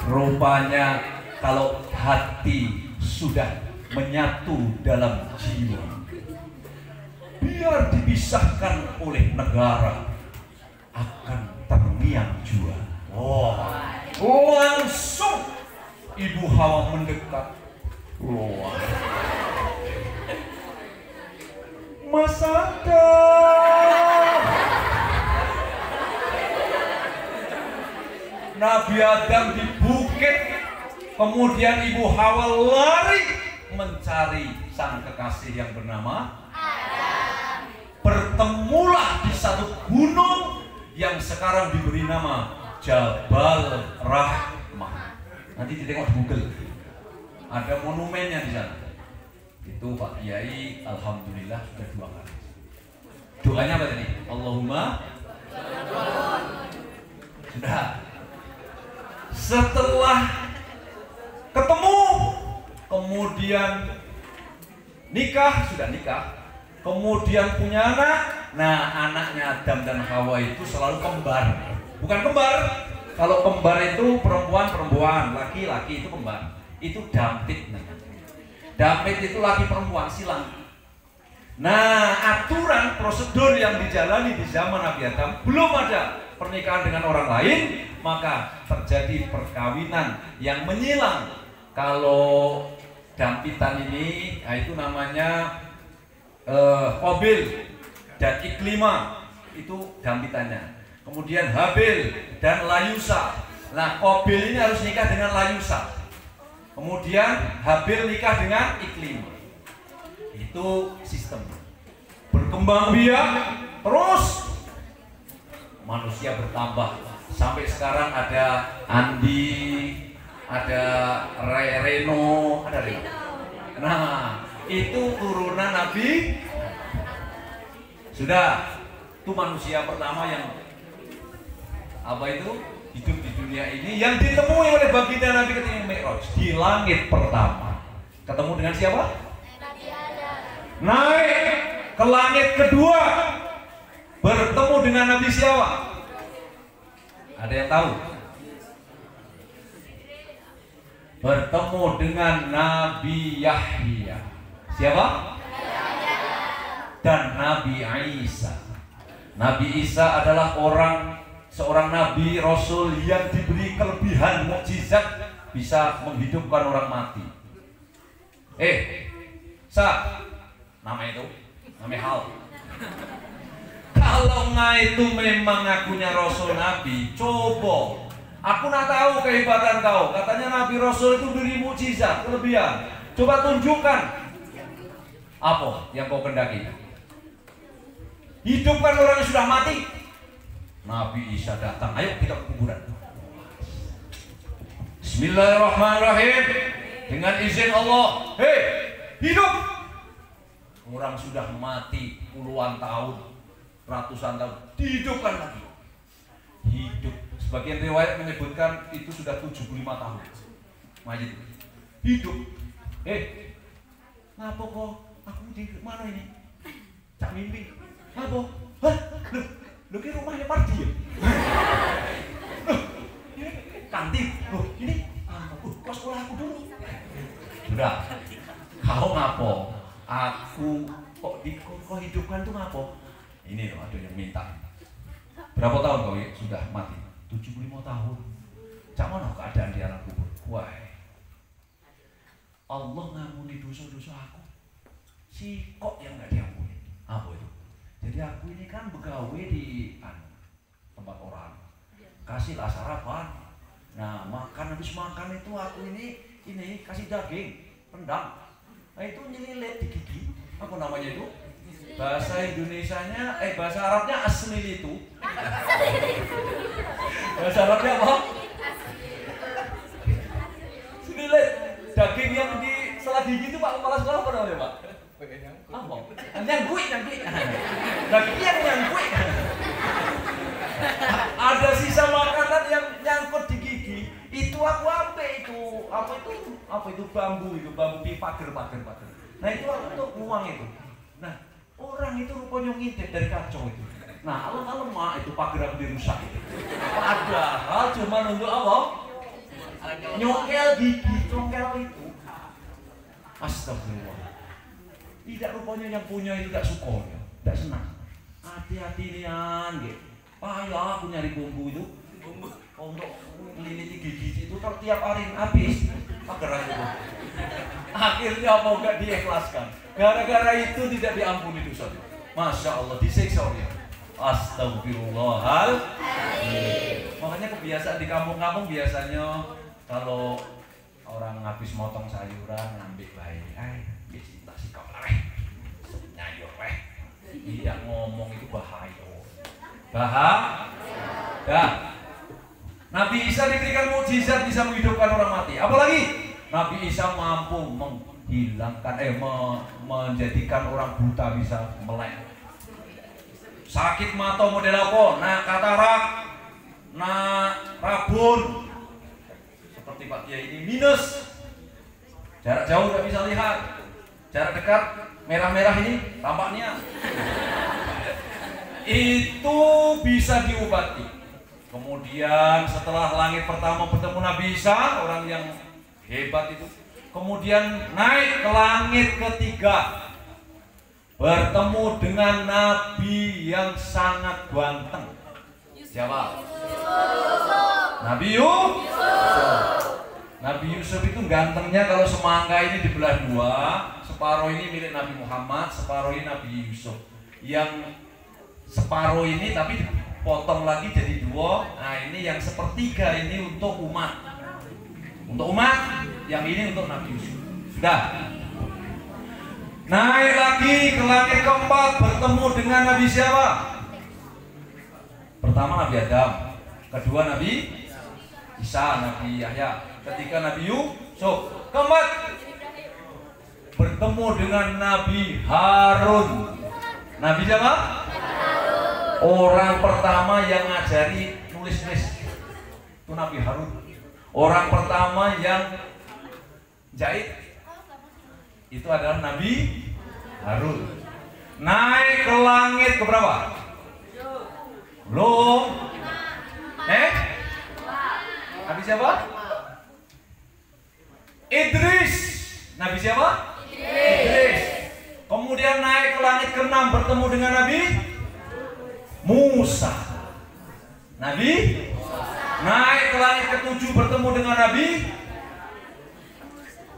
Rupanya kalau hati sudah menyatu dalam jiwa, biar dipisahkan oleh negara, akan terngiang jua. Langsung Ibu Hawa mendekat. Mas Adam, Nabi Adam di bukit, kemudian Ibu Hawa lari mencari sang kekasih yang bernama Adam. Bertemulah di satu gunung yang sekarang diberi nama Jabal Rahmah. Nanti ditengok di Google, ada monumennya di sana. Itu Pak Kiai, alhamdulillah sudah 2 kali. Doanya apa tadi? Allahumma. Sudah. Setelah ketemu, kemudian nikah, sudah nikah, kemudian punya anak. Nah, anaknya Adam dan Hawa itu selalu kembar. Bukan kembar. Kalau kembar itu perempuan, laki-laki itu kembar. Itu dampit namanya. Dampit itu laki perempuan, silang. Nah, aturan prosedur yang dijalani di zaman Nabi Adam, belum ada pernikahan dengan orang lain, maka terjadi perkawinan yang menyilang. Kalau dampitan ini, nah itu namanya Qabil dan Iklima, itu dampitannya. Kemudian Habil dan Layusa. Nah, Qabil ini harus nikah dengan Layusa. Kemudian Habil nikah dengan Iklim. Itu sistem. Berkembang biak terus, manusia bertambah. Sampai sekarang ada Andi, ada Reno, ada Reno. Nah, itu turunan Nabi. Sudah, itu manusia pertama yang apa itu? Hidup di dunia ini, yang ditemui oleh baginda Nabi ketika Mi'raj di langit pertama. Ketemu dengan siapa?
Nabi Adam.
Naik ke langit kedua, bertemu dengan Nabi siapa? Ada yang tahu? bertemu dengan Nabi Yahya. Siapa? Dan Nabi Isa. Nabi Isa adalah seorang nabi rasul yang diberi kelebihan mukjizat, bisa menghidupkan orang mati. Nama hal. Kalau itu memang akunya rasul nabi, coba aku nak tahu kehebatan kau. Katanya nabi rasul itu beri mukjizat, kelebihan. Coba tunjukkan apa yang kau kendaki. Hidupkan orang yang sudah mati. Nabi Isa datang, ayo kita ke kuburan. Bismillahirrahmanirrahim. Dengan izin Allah, hidup. Orang sudah mati puluhan tahun, ratusan tahun, dihidupkan lagi. Hidup. Sebagian riwayat menyebutkan itu sudah 75 tahun. Mayit hidup. Ngapa kok? Aku di mana ini? Cak mimpi. Ngapa? Lu ke rumahnya Pardi ya? Ini kantin. Ini kos sekolah aku dulu. Sudah. Kau ngapo? Aku kok hidupkan tuh ngapo? Ini loh, ada yang minta. Berapa tahun kau sudah mati? 75 tahun. Cak mana keadaan di alam kubur? Wah. Allah ngampuni dosa-dosa aku. Si kok yang nggak diampuni? Apa itu? Jadi aku ini kan begawe di tempat orang, kasihlah sarapan. Nah habis makan itu aku ini kasih daging, rendang. Nah itu nyelilit di gigi. Apa namanya itu? Bahasa Indonesianya, bahasa Arabnya asli itu. Bahasa Arabnya apa? Nyelilit daging yang di sela gigi itu Pak, kepala sekolah apa namanya Pak? Apa? Nyangkui. Daging yang nyangkui. Ada sisa makanan yang nyangkut di gigi, itu aku ambil itu. Apa itu bambu pager. Nah itu aku tuh buang itu. Nah orang itu rupanya ngintip dari kacau itu. Nah alem itu pager aku dirusak itu. Padahal cuma untuk apa? Nyokel gigi, congkel itu. Astagfirullah. Tidak, rupanya yang punya itu tidak suka, tidak senang. Hati-hati nian, gitu. Payah aku nyari bumbu itu. Untuk meliliti gigi itu kalau tiap hari habis. Pageran itu. Akhirnya apa enggak diikhlaskan. Gara-gara itu tidak diampuni dosa. Masya Allah, disiksa dia. Astagfirullahaladzim. Makanya kebiasaan di kampung-kampung biasanya kalau orang habis motong sayuran ngambil bayi, bismillah sikap lah, nyayur tidak ngomong itu bahaya. Nabi Isa diberikan mukjizat bisa menghidupkan orang mati. Apalagi Nabi Isa mampu menghilangkan, menjadikan orang buta bisa melek. Sakit mata model apa? Nah katarak, nah rabun. Seperti Pak Kiai ini minus. Jarak jauh tidak bisa lihat. Jarak dekat merah-merah ini tampaknya. Itu bisa diobati. Kemudian setelah langit pertama bertemu Nabi Isa, orang yang hebat itu, kemudian naik ke langit ketiga, bertemu dengan Nabi yang sangat ganteng. Siapa? Nabi Yusuf. Nabi Yusuf itu gantengnya kalau semangka ini dibelah dua, separuh ini milik Nabi Muhammad, separuh ini Nabi Yusuf. Yang separuh ini tapi dipotong lagi jadi dua. Nah ini yang sepertiga ini untuk umat. Untuk umat, yang ini untuk Nabi Yusuf. Sudah. Naik lagi ke langit keempat, bertemu dengan Nabi siapa? Pertama Nabi Adam, kedua Nabi Isa, Nabi Yahya, ketiga Nabi Yusuf. Keempat bertemu dengan Nabi Harun. Nabi siapa? Orang pertama yang ngajari nulis-nulis itu Nabi Harun. Orang pertama yang jahit itu adalah Nabi Harun. Naik ke langit ke berapa? Belum. Nabi siapa? Idris. Nabi siapa? Idris. Kemudian naik ke langit ke-6 bertemu dengan Nabi Musa. Nabi naik ke langit ke-7 bertemu dengan Nabi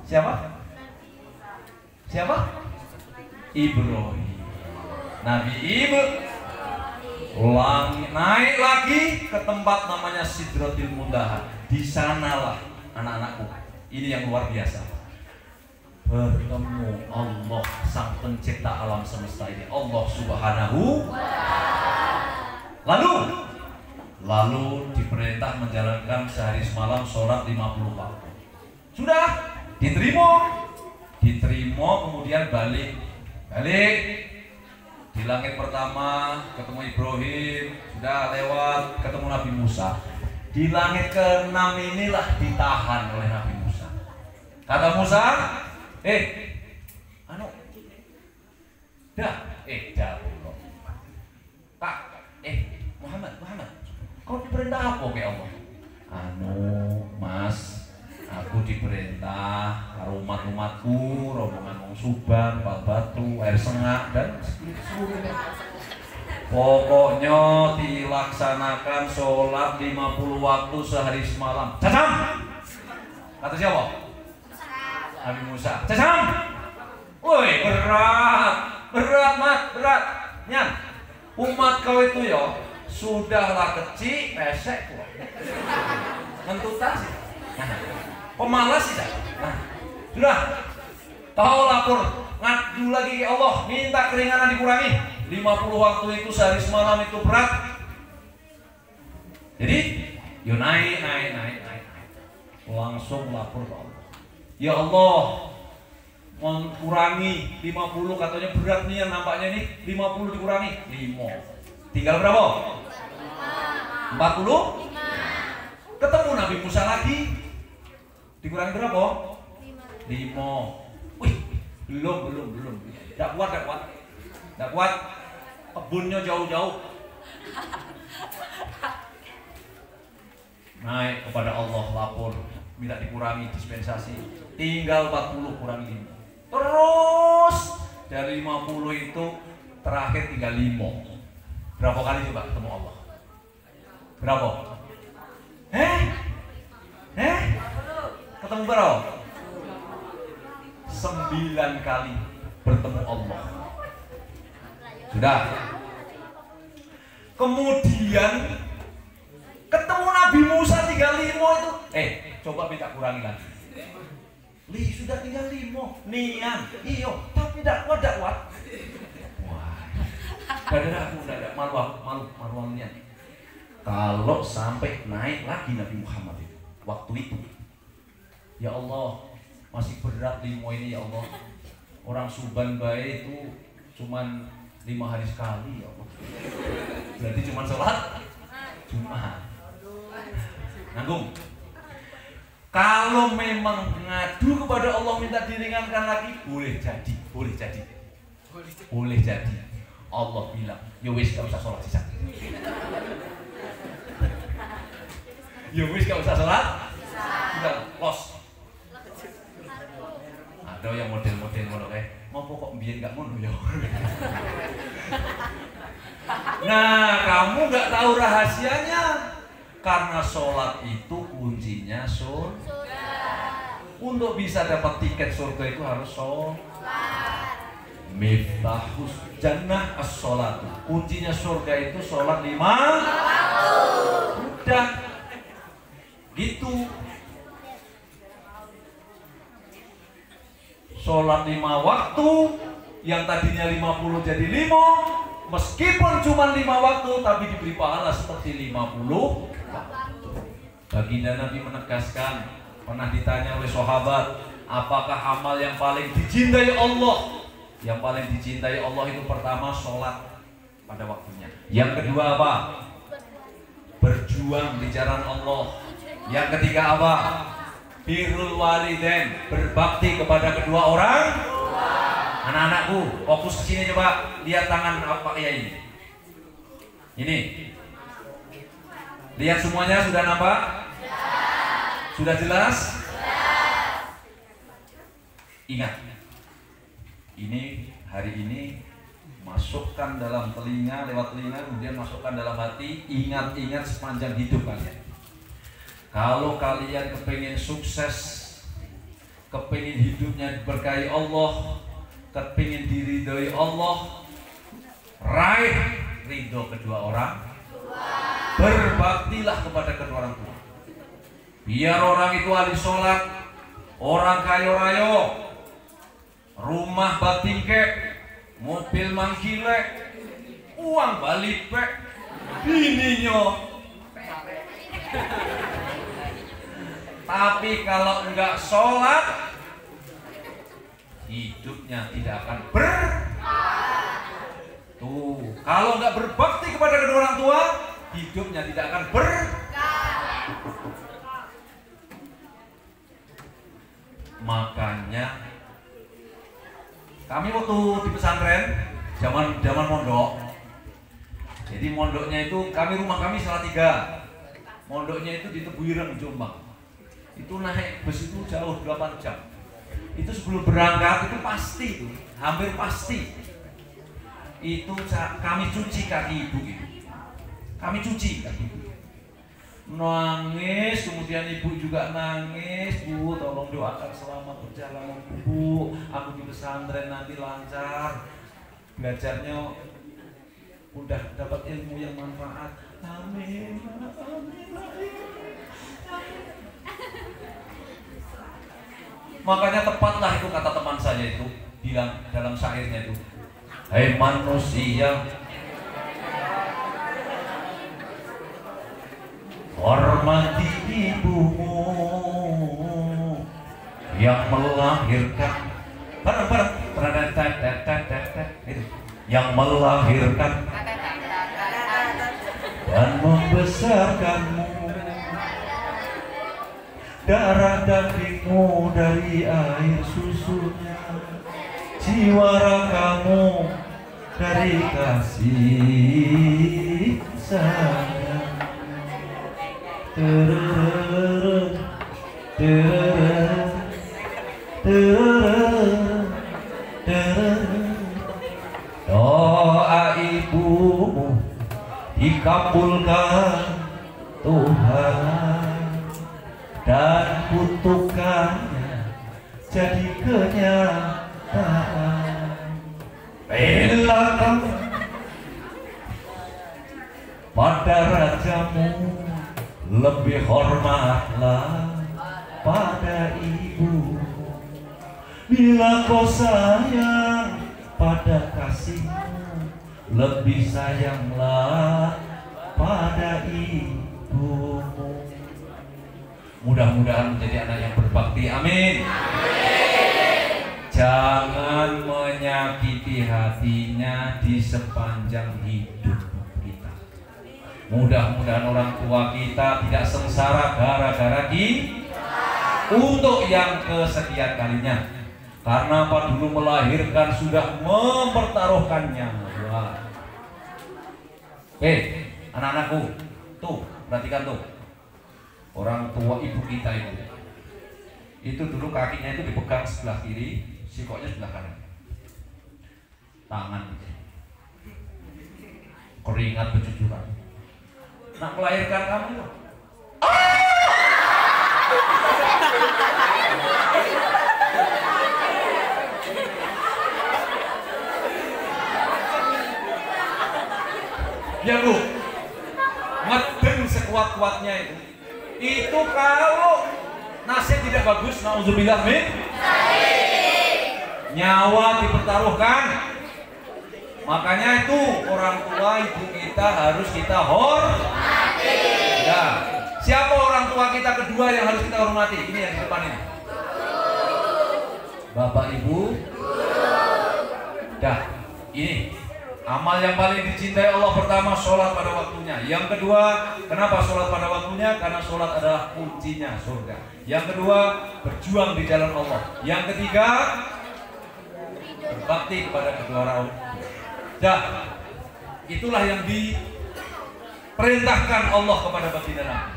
siapa? Siapa? Ibrahim. Nabi Ibrahim naik lagi ke tempat namanya Sidratil Muntaha. Di sanalah anak-anakku, ini yang luar biasa, bertemu Allah sang pencipta alam semesta ini, Allah Subhanahu. Lalu diperintah menjalankan sehari semalam sholat 50 waktu. Sudah diterima, kemudian balik di langit pertama ketemu Ibrahim, sudah lewat ketemu Nabi Musa. Di langit ke-6 inilah ditahan oleh Nabi Musa. Kata Musa, Muhammad, kau diperintah apa ke Allah? Mas, aku diperintah karo umat-umatku, rombongan wong Subang, Pak Batu, Air Sengak dan seluruhnya. Pokoknya dilaksanakan sholat 50 waktu sehari semalam. Cacam! Kata siapa? Nabi Musa. Cacam! Woi, berat mat. Nyan, umat kau itu ya sudahlah kecil, pesek kok. Mentutas. Pemalas sih. Sudah. Kau lapor, ngadu lagi ke Allah, minta keringanan dikurangi. 50 waktu itu sehari semalam itu berat. Jadi, yo naik. Langsung lapor ke Allah. Ya Allah, mengurangi 50 katanya berat nih yang nampaknya nih, 50 dikurangi 5. Tinggal berapa? 40? Ketemu Nabi Musa lagi. Dikurangi berapa? 5. Wih, belum. Tidak kuat. Kebunnya jauh-jauh. Naik kepada Allah, lapor, minta dikurangi dispensasi. Tinggal 40 kurangi 5. Terus dari 50 itu terakhir tinggal 5. Berapa kali coba ketemu Allah? Berapa? Ketemu berapa? 9 kali bertemu Allah. Sudah. Kemudian ketemu Nabi Musa tinggal 5 itu. Coba minta kurangi lagi. Sudah tinggal 5. Nian. Iyo, tapi tidak kuat. Wah. Aku udah malu nian. Kalau sampai naik lagi Nabi Muhammad itu waktu itu. Ya Allah, masih berat 5 ini ya Allah. Orang Suban baik itu cuman 5 hari sekali ya Allah. Berarti cuman sholat Jumat. Nanggung. Kalau memang ngadu kepada Allah minta diringankan lagi, boleh jadi. Allah bilang, ya wis gak usah sholat sisa. Sudah los. Ada yang model-model ngono kae. Ngopo kok mbiyen gak ngono ya. Nah, kamu gak tahu rahasianya. Karena sholat itu kuncinya surga. Untuk bisa dapat tiket surga itu harus sholat. Miftahus jannah as-sholat. Kuncinya surga itu sholat 5 waktu. Udah gitu. Sholat 5 waktu yang tadinya 50 jadi 5. Meskipun cuma 5 waktu tapi diberi pahala seperti 50. Baginda Nabi menegaskan, pernah ditanya oleh sahabat, apakah amal yang paling dicintai Allah? Yang paling dicintai Allah itu pertama sholat pada waktunya. Yang kedua apa? Berjuang di jalan Allah. Yang ketiga apa? Birrul walidain, berbakti kepada kedua orang. Anak-anakku, fokus ke sini coba. Lihat tangan apa ya ini? Ini. Lihat semuanya sudah nampak? Sudah jelas? Ingat, ini hari ini masukkan dalam telinga, lewat telinga, kemudian masukkan dalam hati. Ingat-ingat sepanjang hidup kalian. Kalau kalian kepingin sukses, kepingin hidupnya diberkahi Allah, kepingin diridhoi Allah, raih ridho kedua orang, berbaktilah kepada kedua orang tua. Biar orang itu ahli sholat, orang kaya rayo, rumah batingke, mobil manggile, uang balik pe, bininya. Tapi kalau enggak sholat, hidupnya tidak akan tuh. Kalau enggak berbakti kepada kedua orang tua, hidupnya tidak akan Makanya kami waktu di pesantren zaman mondok. Jadi mondoknya itu rumah kami Salatiga. Mondoknya itu di Tebuireng, Jombang. Itu naik bus itu jauh 8 jam. Itu sebelum berangkat itu pasti itu, hampir pasti. Itu kami cuci kaki ibu itu. Kami cuci kaki ibu. Nangis, kemudian ibu juga nangis. Bu, tolong doakan selamat perjalanan Bu. Aku di pesantren nanti lancar. Belajarnya udah dapat ilmu yang manfaat. Amin. Makanya tepatlah itu kata teman saya itu bilang dalam syairnya itu, hai manusia, hormati ibumu yang melahirkan, itu yang melahirkan dan membesarkanmu, darah dagingmu dari air susunya, jiwa ragamu dari kasih sayang. Doa ibumu dikabulkan Tuhan dan kutukannya jadi kenyataan. Bila kamu pada rajamu, lebih hormatlah pada ibu. Bila kau sayang pada kasihmu, lebih sayanglah pada ibumu. Mudah-mudahan menjadi anak yang berbakti. Amin. Jangan menyakiti hatinya di sepanjang hidup kita. Mudah-mudahan orang tua kita tidak sengsara gara-gara untuk yang kesekian kalinya. Karena apa? Dulu melahirkan sudah mempertaruhkan nyawa. Anak-anakku, tuh perhatikan tuh. Orang tua ibu kita itu dulu kakinya itu dipegang sebelah kiri, sikoknya sebelah kanan, tangan keringat bercucuran. Nak melahirkan kamu, ya Bu, ngedeng sekuat-kuatnya itu kalau nasib tidak bagus, na'udzubillah min, nyawa dipertaruhkan. Makanya itu orang tua ibu kita harus kita hormati. Ya. Siapa orang tua kita kedua yang harus kita hormati? Ini yang di depan ini. Bapak Ibu. Dah, ini amal yang paling dicintai Allah pertama, sholat pada waktunya. Yang kedua, kenapa sholat pada waktunya? Karena sholat adalah kuncinya surga. Yang kedua, berjuang di jalan Allah. Yang ketiga, berbakti kepada kedua orang. Dah, itulah yang diperintahkan Allah kepada baginda Nabi.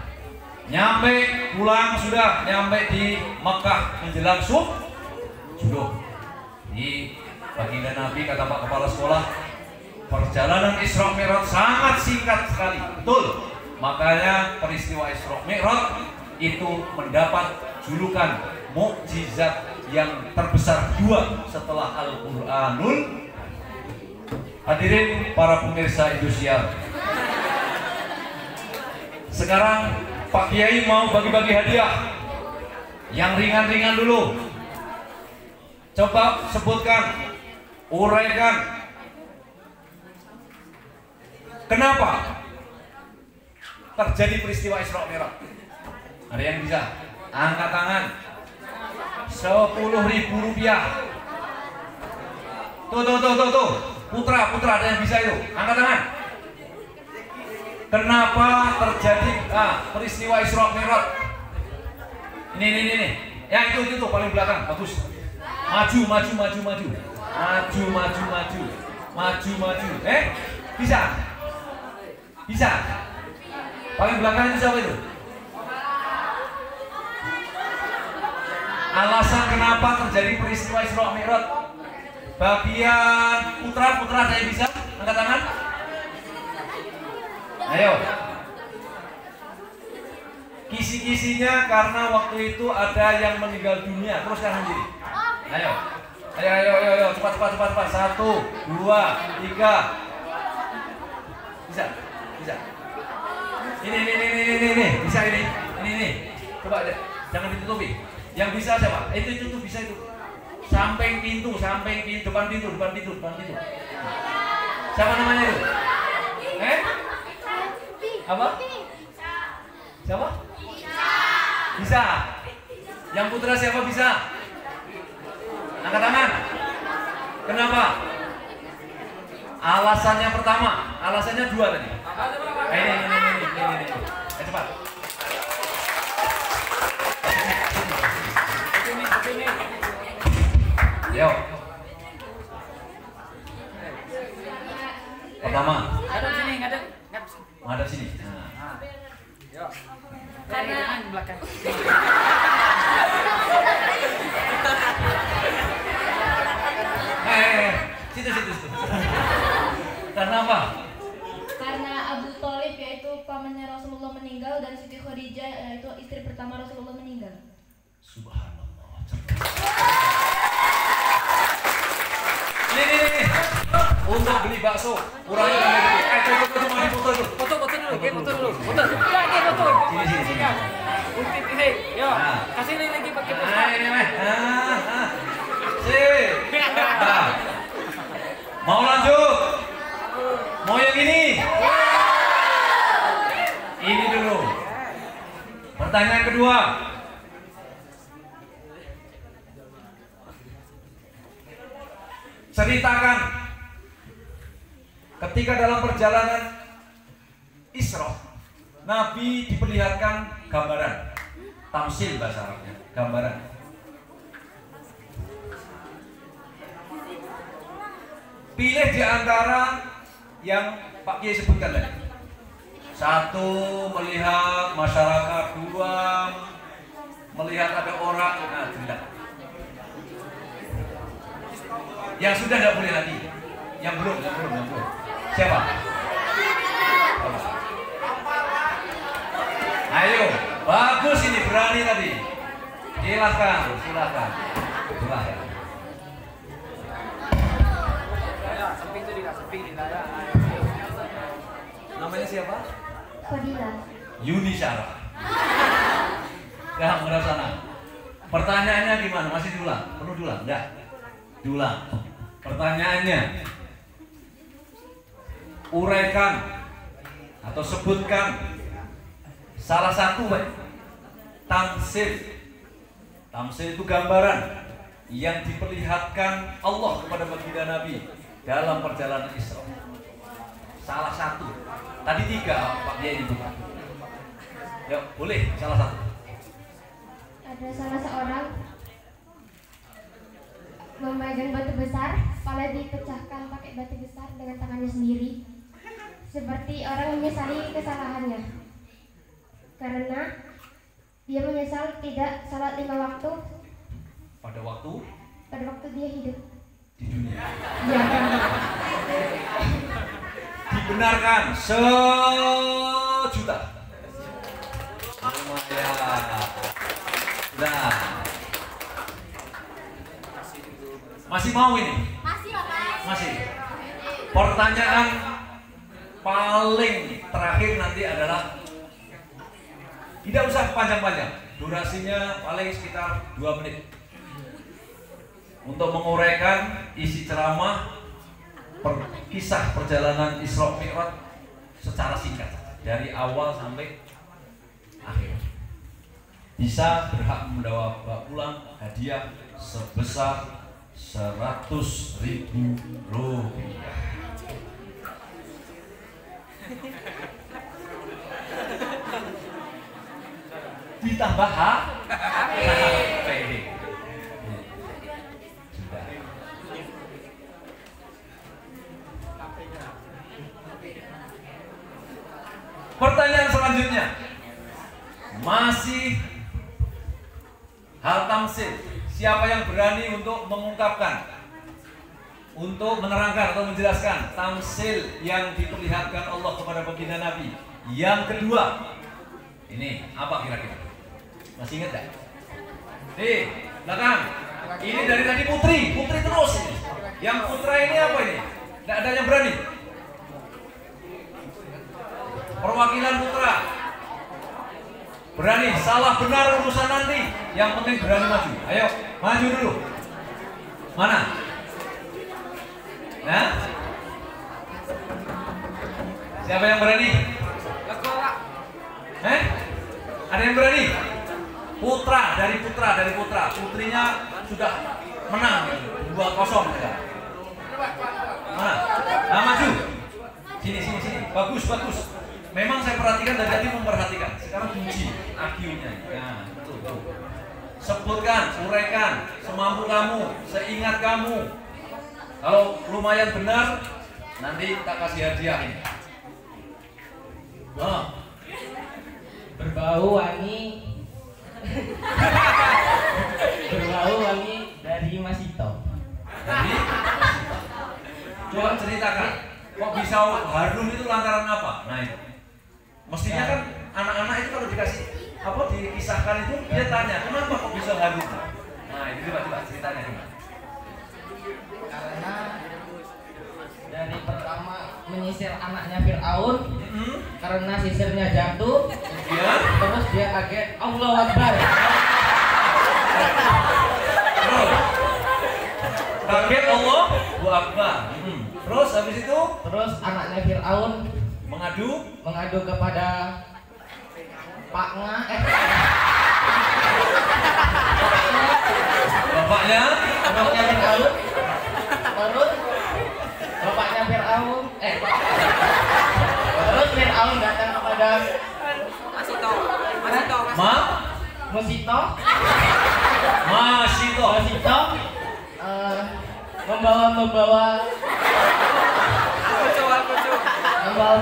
Nyampe pulang sudah, nyampe di Mekah menjelang Loh, di baginda Nabi kata Pak Kepala Sekolah, perjalanan Isra Mi'raj sangat singkat sekali. Betul. Makanya peristiwa Isra Mi'raj itu mendapat julukan mukjizat yang terbesar kedua setelah Al-Qur'anul. Hadirin para pemirsa Indosiar. Sekarang Pak Kiai mau bagi-bagi hadiah. Yang ringan-ringan dulu. Coba sebutkan, uraikan. Kenapa terjadi peristiwa Isra Mi'raj? Ada yang bisa? Angkat tangan. 10.000 rupiah. Tuh. Putra ada yang bisa itu? Angkat tangan. Kenapa terjadi peristiwa Isra Mi'raj? Ini. Ya itu paling belakang, bagus. Maju. Bisa. Paling belakang itu siapa itu? Alasan kenapa terjadi peristiwa Isra Mi'raj? Bagian putra ada yang bisa? Angkat tangan. Ayo. Kisi-kisinya karena waktu itu ada yang meninggal dunia. Terus kanan kiri. Ayo, cepat. 1, 2, 3. Bisa. Ini. Bisa ini. Coba deh, jangan ditutupi. Yang bisa siapa? Itu bisa itu. Samping pintu, depan pintu. Siapa namanya itu? Apa? Siapa? Bisa. Yang putra siapa bisa? Angkat tangan. Kenapa? Alasannya pertama, alasannya 2 tadi. Ini. Cepat. Yo. Pertama. Ngadep sini. Nah. Yo.
Karena belakang.
Situ. Karena apa?
Karena Abu Thalib yaitu pamannya Rasulullah meninggal dan Siti Khadijah yaitu istri pertama Rasulullah meninggal.
Subhanallah. Ini. Untuk beli bakso, kurangnya coba mau foto itu.
Foto dulu. Sini. Ultit ini. Yo, kasih lagi pakai poster.
Ini. Mau lanjut? Mau yang ini? Ini dulu. Pertanyaan kedua. Ceritakan ketika dalam perjalanan Isra, Nabi diperlihatkan gambaran, tamsil bahasa Arabnya, gambaran. Pilih di antara yang Pak Kiai sebutkan tadi. 1 melihat masyarakat, 2 melihat ada orang. Nah, cerita. Yang sudah tidak boleh lagi. Yang belum. Siapa? Ayo, bagus ini, berani tadi. Silakan. Namanya siapa?
Fadilah.
Yuni Syarah. Enggak, menghadap sana. Pertanyaannya gimana? Masih diulang? Perlu diulang? Enggak. Diulang. Pertanyaannya, uraikan atau sebutkan salah satu tamsil. Tamsil itu gambaran yang diperlihatkan Allah kepada baginda Nabi dalam perjalanan Isra. Salah satu. Tadi 3 Pak Kiai nyebutkan. Ya, boleh salah satu.
Ada salah seorang memegang batu besar, kepala dipecahkan pakai batu besar dengan tangannya sendiri, seperti orang menyesali kesalahannya. Karena dia menyesal tidak salat 5 waktu
pada waktu
pada waktu dia hidup
di dunia.
ya.
Dibenarkan 1 juta. Lumayan. Nah, masih mau ini?
Masih Bapak.
Masih. Pertanyaan paling terakhir nanti adalah tidak usah panjang-panjang. Durasinya paling sekitar 2 menit. Untuk menguraikan isi ceramah kisah perjalanan Isra Mi'raj secara singkat dari awal sampai akhir. Bisa berhak membawa pulang hadiah sebesar 100.000 rupiah. Ditambah HP. Sudah. Pertanyaan selanjutnya masih hal tamsil. Siapa yang berani untuk mengungkapkan, untuk menerangkan atau menjelaskan tamsil yang diperlihatkan Allah kepada baginda Nabi? Yang kedua, ini apa kira-kira? Masih ingat gak? Belakang. Ini dari tadi Putri terus ini. Yang putra ini apa ini? Tidak ada yang berani. Perwakilan putra. Berani, salah benar urusan nanti. Yang penting berani maju. Ayo, maju dulu. Mana? Nah? Siapa yang berani? Ada yang berani? Dari putra. Putrinya sudah menang 2-0 ya. Mana? Nah, maju. Sini. Bagus. Memang saya perhatikan dari tadi memperhatikan. Sekarang kunci IQ-nya. Nah, tuh. Sebutkan, uraikan semampu kamu, seingat kamu. Kalau lumayan benar, nanti tak kasih hadiah ini.
Berbau wangi dari Mas Ito.
Coba ceritakan, kok bisa harum itu lantaran apa? Nah itu, mestinya kan anak-anak itu kalau dikisahkan itu dia tanya, kenapa kok bisa harum? Nah itu coba ceritanya gimana?
Karena dari pertama menyisir anaknya Fir'aun, karena sisirnya jatuh, terus dia kaget, Allahu Akbar.
Kaget Allahu Akbar. Terus habis itu?
Terus anaknya Fir'aun
mengadu
kepada
bapaknya
Fir'aun. Terus bapaknya Fir'aun terus Fir'aun datang kepada Masito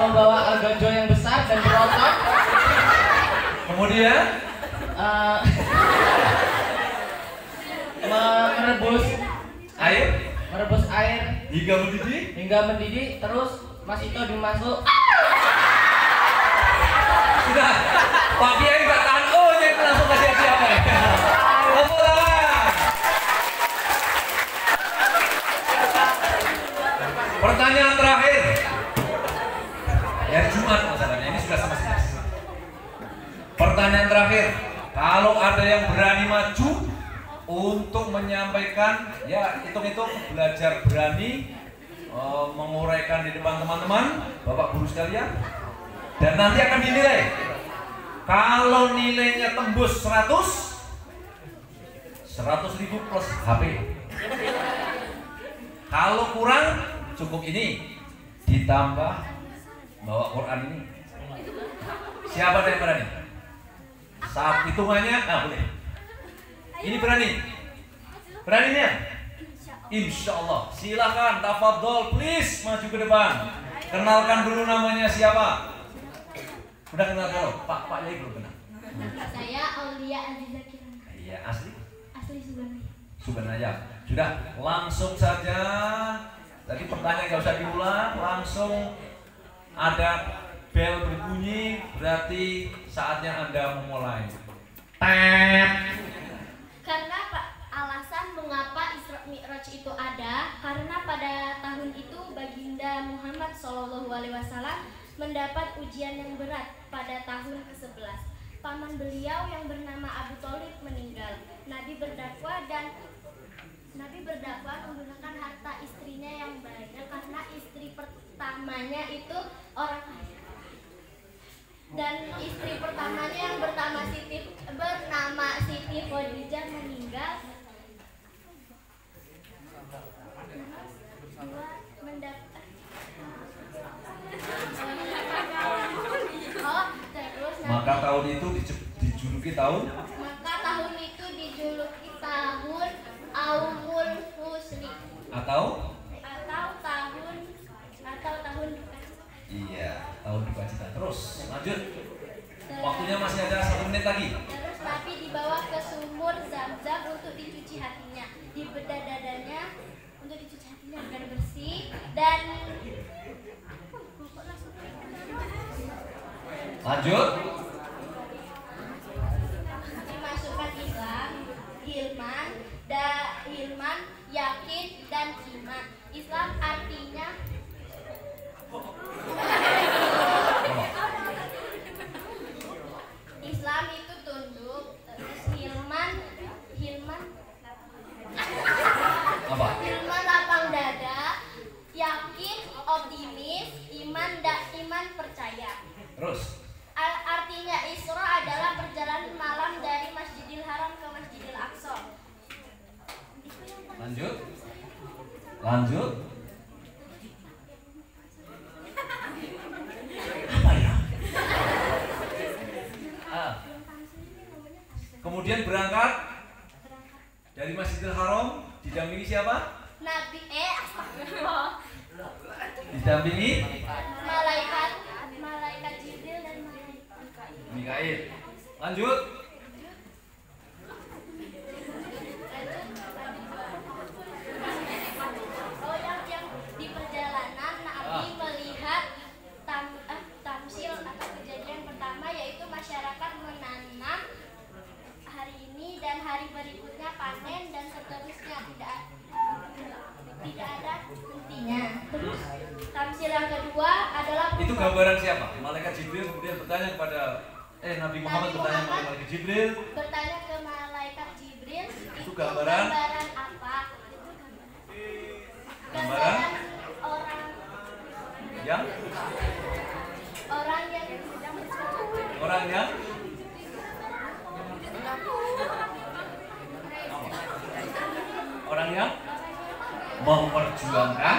membawa algojo yang besar dan berotot.
Kemudian
merebus air
hingga mendidih.
Terus Masito dimasuk.
Sudah, Pak Kiai nggak tahan. Jadi langsung kasih hadiah apa ya? Pertanyaan terakhir. Ya Jumat masalahnya, ini sudah selesai. Pertanyaan terakhir, kalau ada yang berani maju untuk menyampaikan, ya hitung-hitung belajar berani menguraikan di depan teman-teman, Bapak Guru sekalian, dan nanti akan dinilai. Kalau nilainya tembus 100.000 plus HP. Kalau kurang, cukup ini ditambah bawa Quran ini. Siapa yang berani? Saat hitungannya, boleh. Ini beraninya? Insya Allah. Silakan, tafadhol, please maju ke depan. Kenalkan dulu namanya siapa? Udah kenal kalau Pak Yai belum kenal.
Saya Aulia Aziza Kirana.
Iya, asli
Surabaya.
Subhanallah. Sudah, langsung saja. Tadi pertanyaan nggak usah diulang, langsung ada bel berbunyi, berarti saatnya Anda memulai.
Karena alasan mengapa Isra Mi'raj itu ada, karena pada tahun itu Baginda Muhammad SAW mendapat ujian yang berat pada tahun ke-11. Paman beliau yang bernama Abu Thalib meninggal. Nabi berdakwah menggunakan harta istrinya yang banyak karena istri pertamanya itu orang kaya. Dan istri pertamanya yang bernama Siti Khadijah meninggal.
Maka tahun itu dijuluki tahun
Aumul Husni
atau
tahun duka.
Iya, tahun duka cita. Terus lanjut. Waktunya masih ada 1 menit lagi.
Terus Nabi dibawa ke sumur Zam-Zam untuk dicuci hatinya, dibedah dadanya untuk dicuci hatinya agar bersih dan
lanjut.
dimasukkan Ilman, yakin dan iman. Islam artinya Islam itu tunduk, terus Hilman
Apa?
Hilman lapang dada, yakin, optimis, iman percaya.
Terus
Artinya Isra adalah perjalanan malam dari Masjidil Haram ke Masjidil Aqsa.
lanjut. Apa ya? Kemudian berangkat dari Masjidil Haram didampingi siapa?
Nabi astagfirullah.
Didampingi
Malaikat Jibril dan
Mikail. Lanjut.
Oh, yang di perjalanan Nabi melihat tamsil atau kejadian pertama, yaitu masyarakat menanam hari ini dan hari berikutnya panen dan seterusnya, tidak ada hentinya. Terus tamsil yang kedua adalah
Itu gambaran siapa? Malaikat Jibril kemudian bertanya kepada Nabi Muhammad bertanya kepada Malaikat Jibril.
Bertanya ke Malaikat Jibril,
Itu gambaran
apa?
Gambaran
orang
yang memperjuangkan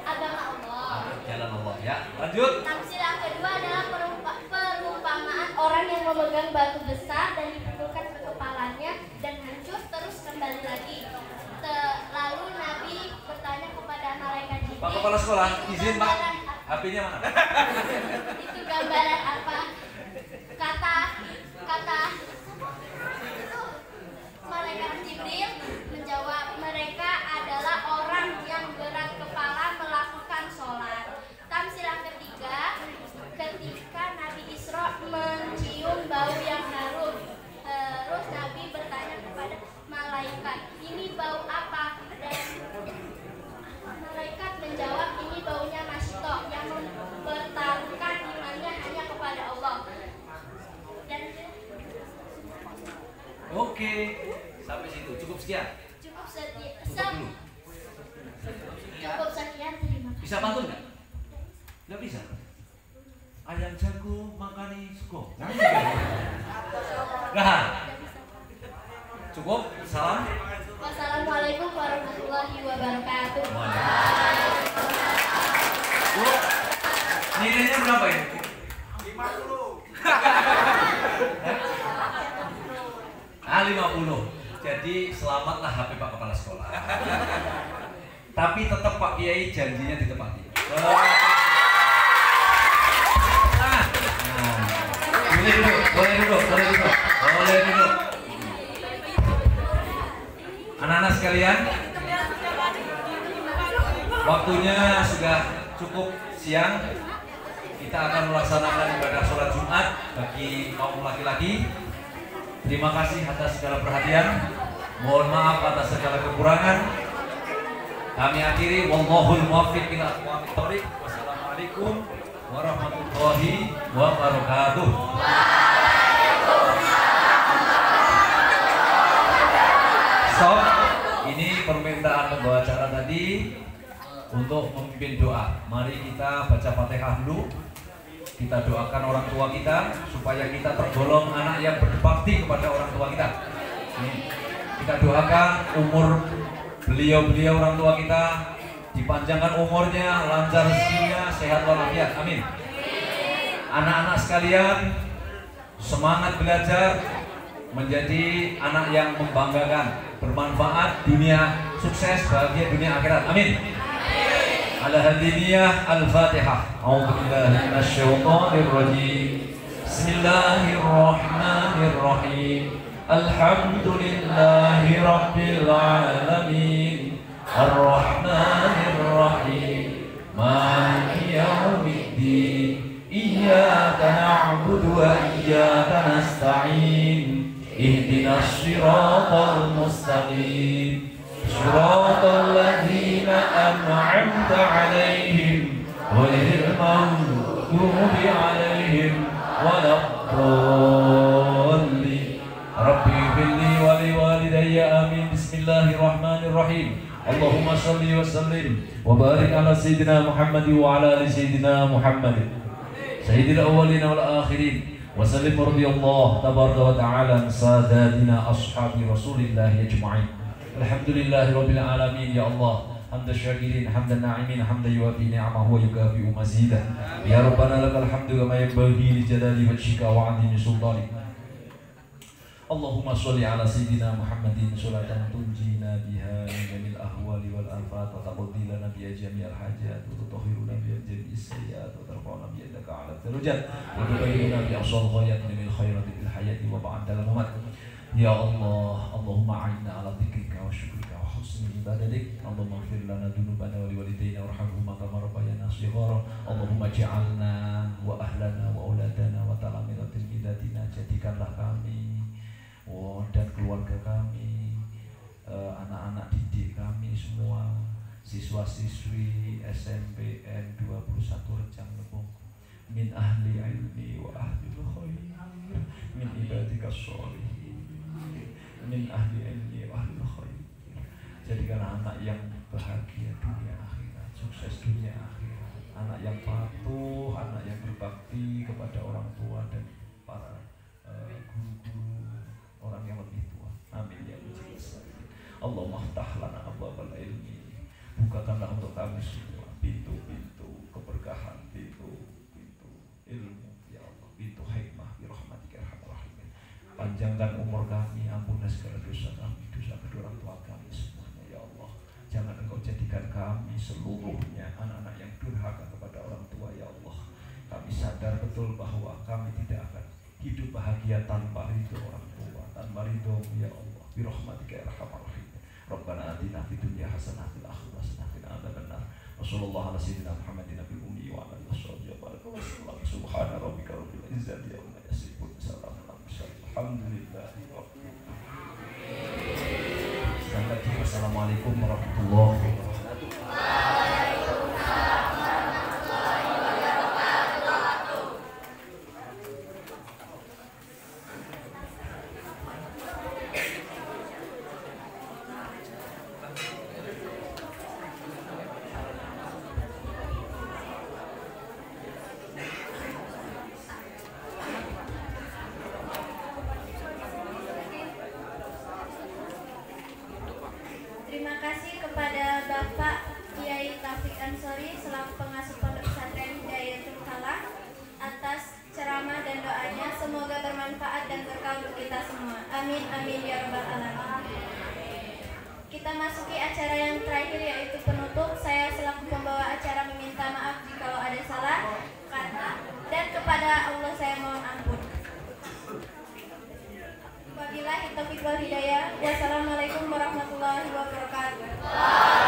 agama Allah.
Jalan Allah ya. Lanjut.
Tamsil yang kedua adalah perumpamaan orang yang memegang batu besar dan dipukulkan ke kepalanya dan hancur terus kembali lagi. Lalu Nabi bertanya kepada malaikat Jibril,
Pak Kepala Sekolah, izin Pak, HP-nya mana?
itu gambaran apa? Kata malaikat Jibril menjawab, mereka adalah orang yang berat kepala melakukan sholat. Tamsil yang ketiga, ketika Nabi Isra mencium bau yang harum, terus Nabi bertanya kepada malaikat, ini bau apa? Dan malaikat menjawab, ini baunya Masito yang mempertaruhkan imannya hanya kepada Allah. Dan
Oke, sampai situ cukup sekian.
cukup
Dulu.
sekian, terima kasih.
Bisa pantun nggak? Nggak bisa. Ayam jago makani suko. Nah, cukup. Salam.
Wassalamualaikum warahmatullahi wabarakatuh.
Bu, nilainya berapa ini? 50. Jadi selamatlah HP Pak Kepala Sekolah. Tapi tetap Pak Kiai janjinya ditepati. Boleh duduk. Anak-anak sekalian, waktunya sudah cukup siang. Kita akan melaksanakan ibadah sholat Jumat bagi kaum laki-laki. Terima kasih atas segala perhatian. Mohon maaf atas segala kekurangan. Kami akhiri, wallahul muwaffiq ila aqwamit thoriq. Wassalamualaikum warahmatullahi wabarakatuh. Stop. Ini permintaan pembawa acara tadi untuk memimpin doa. Mari kita baca Fatihah dulu. Kita doakan orang tua kita supaya kita tergolong anak yang berbakti kepada orang tua kita. Kita doakan umur beliau-beliau orang tua kita dipanjangkan umurnya, lancar rezekinya, sehat walafiat. Amin. Anak-anak sekalian, semangat belajar, menjadi anak yang membanggakan, bermanfaat dunia, sukses, bahagia dunia akhirat. Amin. Ala hadiniyah al-Fatihah. A'udzubillahi minasyaitonir rajim. Bismillahirrahmanirrahim. Alhamdulillahi rabbil alamin. Ar-Rahmanir Rahim. Maliki yaumiddin. Iyyaka na'budu wa iyyaka nasta'in. Ihdinas siratal mustaqim. Siratal ladzina an'amta 'alaihim ghairil maghdubi 'alaihim waladdallin. Rabbi ighfirli wa liwalidayya amin. Bismillahirrahmanirrahim. Allahumma shalli wa sallim wa barik ala sayyidina Muhammad wa ala ali sayyidina Muhammad sayyidil awwalin wal akhirin. Wasallim radhiyallahu tabaraka wa ta'ala sadatina ashabi Rasulillah ajma'in. Alhamdulillahi rabbil alamin. Ya Allah, hamdan syakirin, hamdan na'imin, hamdan yuwafi ni'amahu wa yukafi'u mazidah. Ya Rabbana lakal hamdu kama yanbaghi li jalali wajhika wa 'azimi sultanik. Allahumma sholli ala sayyidina Muhammadin sholatan tunjina biha min jamil ahwali wal afat wa taqdi lana biha jami'al hajat wa tutahhiruna biha jami'is sayyi'at wa tarfa'una biha laka 'ala darajat wa tubayyinuna bi asal ghayat min khairati fil hayati wa ba'da al-mamat. Ya Allah, Allahumma a'inna ala dzikrika wa syukrika wa husni ibadatik. Allahumma ighfir lana dzunubana wa liwalidayna warhamhuma kama rabbayana shighara. Allahumma ij'alna wa ahlana wa auladana wa talamidati bidatina. Jadikanlah kami dan keluarga kami, anak-anak didik kami semua, siswa-siswi SMPN 21 Rejang Lebong, min ahli ilmi wa ahli khair, min ibadika sholihin, min ahli ilmi wa ahli khair. Jadikan anak yang bahagia dunia akhirat, sukses dunia akhirat, anak yang patuh, anak yang berbakti kepada orang tua dan para guru-guru, orang yang lebih tua. Amin ya Allah. Allahumma ftah lana abwabal ilmi. Bukakanlah untuk kami semua pintu-pintu keberkahan, pintu-pintu ilmu ya Allah, pintu hikmah bi rahmatika ya arhamar rahimin. Panjangkan umur kami, ampunlah segala dosa kami, dosa kedua orang tua kami semuanya ya Allah. Jangan Engkau jadikan kami seluruhnya anak-anak yang durhaka kepada orang tua ya Allah. Kami sadar betul bahwa kami tidak akan hidup bahagia tanpa ridho orang tua, tanpa ridho ya Allah. Bi rahmatika ya arhamar rahimin. Rabbana atina fid dunya hasanah fil akhirati hasanah wa qina adzabannar. Wassallallahu ala sayyidina Muhammadin nabiyil ummi wa ala alihi wa sahbihi. Subhana rabbika rabbil izzati amma yasifun. Salamun alal mursalin. Alhamdulillahi rabbil alamin. Assalamualaikum warahmatullahi wabarakatuh.
Terima kasih kepada Bapak Kiai Taufik Ansori selaku pengasuh Pondok Pesantren Hidayatul Falah atas ceramah dan doanya. Semoga bermanfaat dan berkah untuk kita semua. Amin amin ya rabbal alamin. Kita masuki acara yang terakhir yaitu penutup. Saya selaku pembawa acara meminta maaf jika ada salah kata dan kepada Allah saya mohon ampun. Apabila Wabillahi taufiq wal hidayah. Wassalamualaikum warahmatullahi wabarakatuh.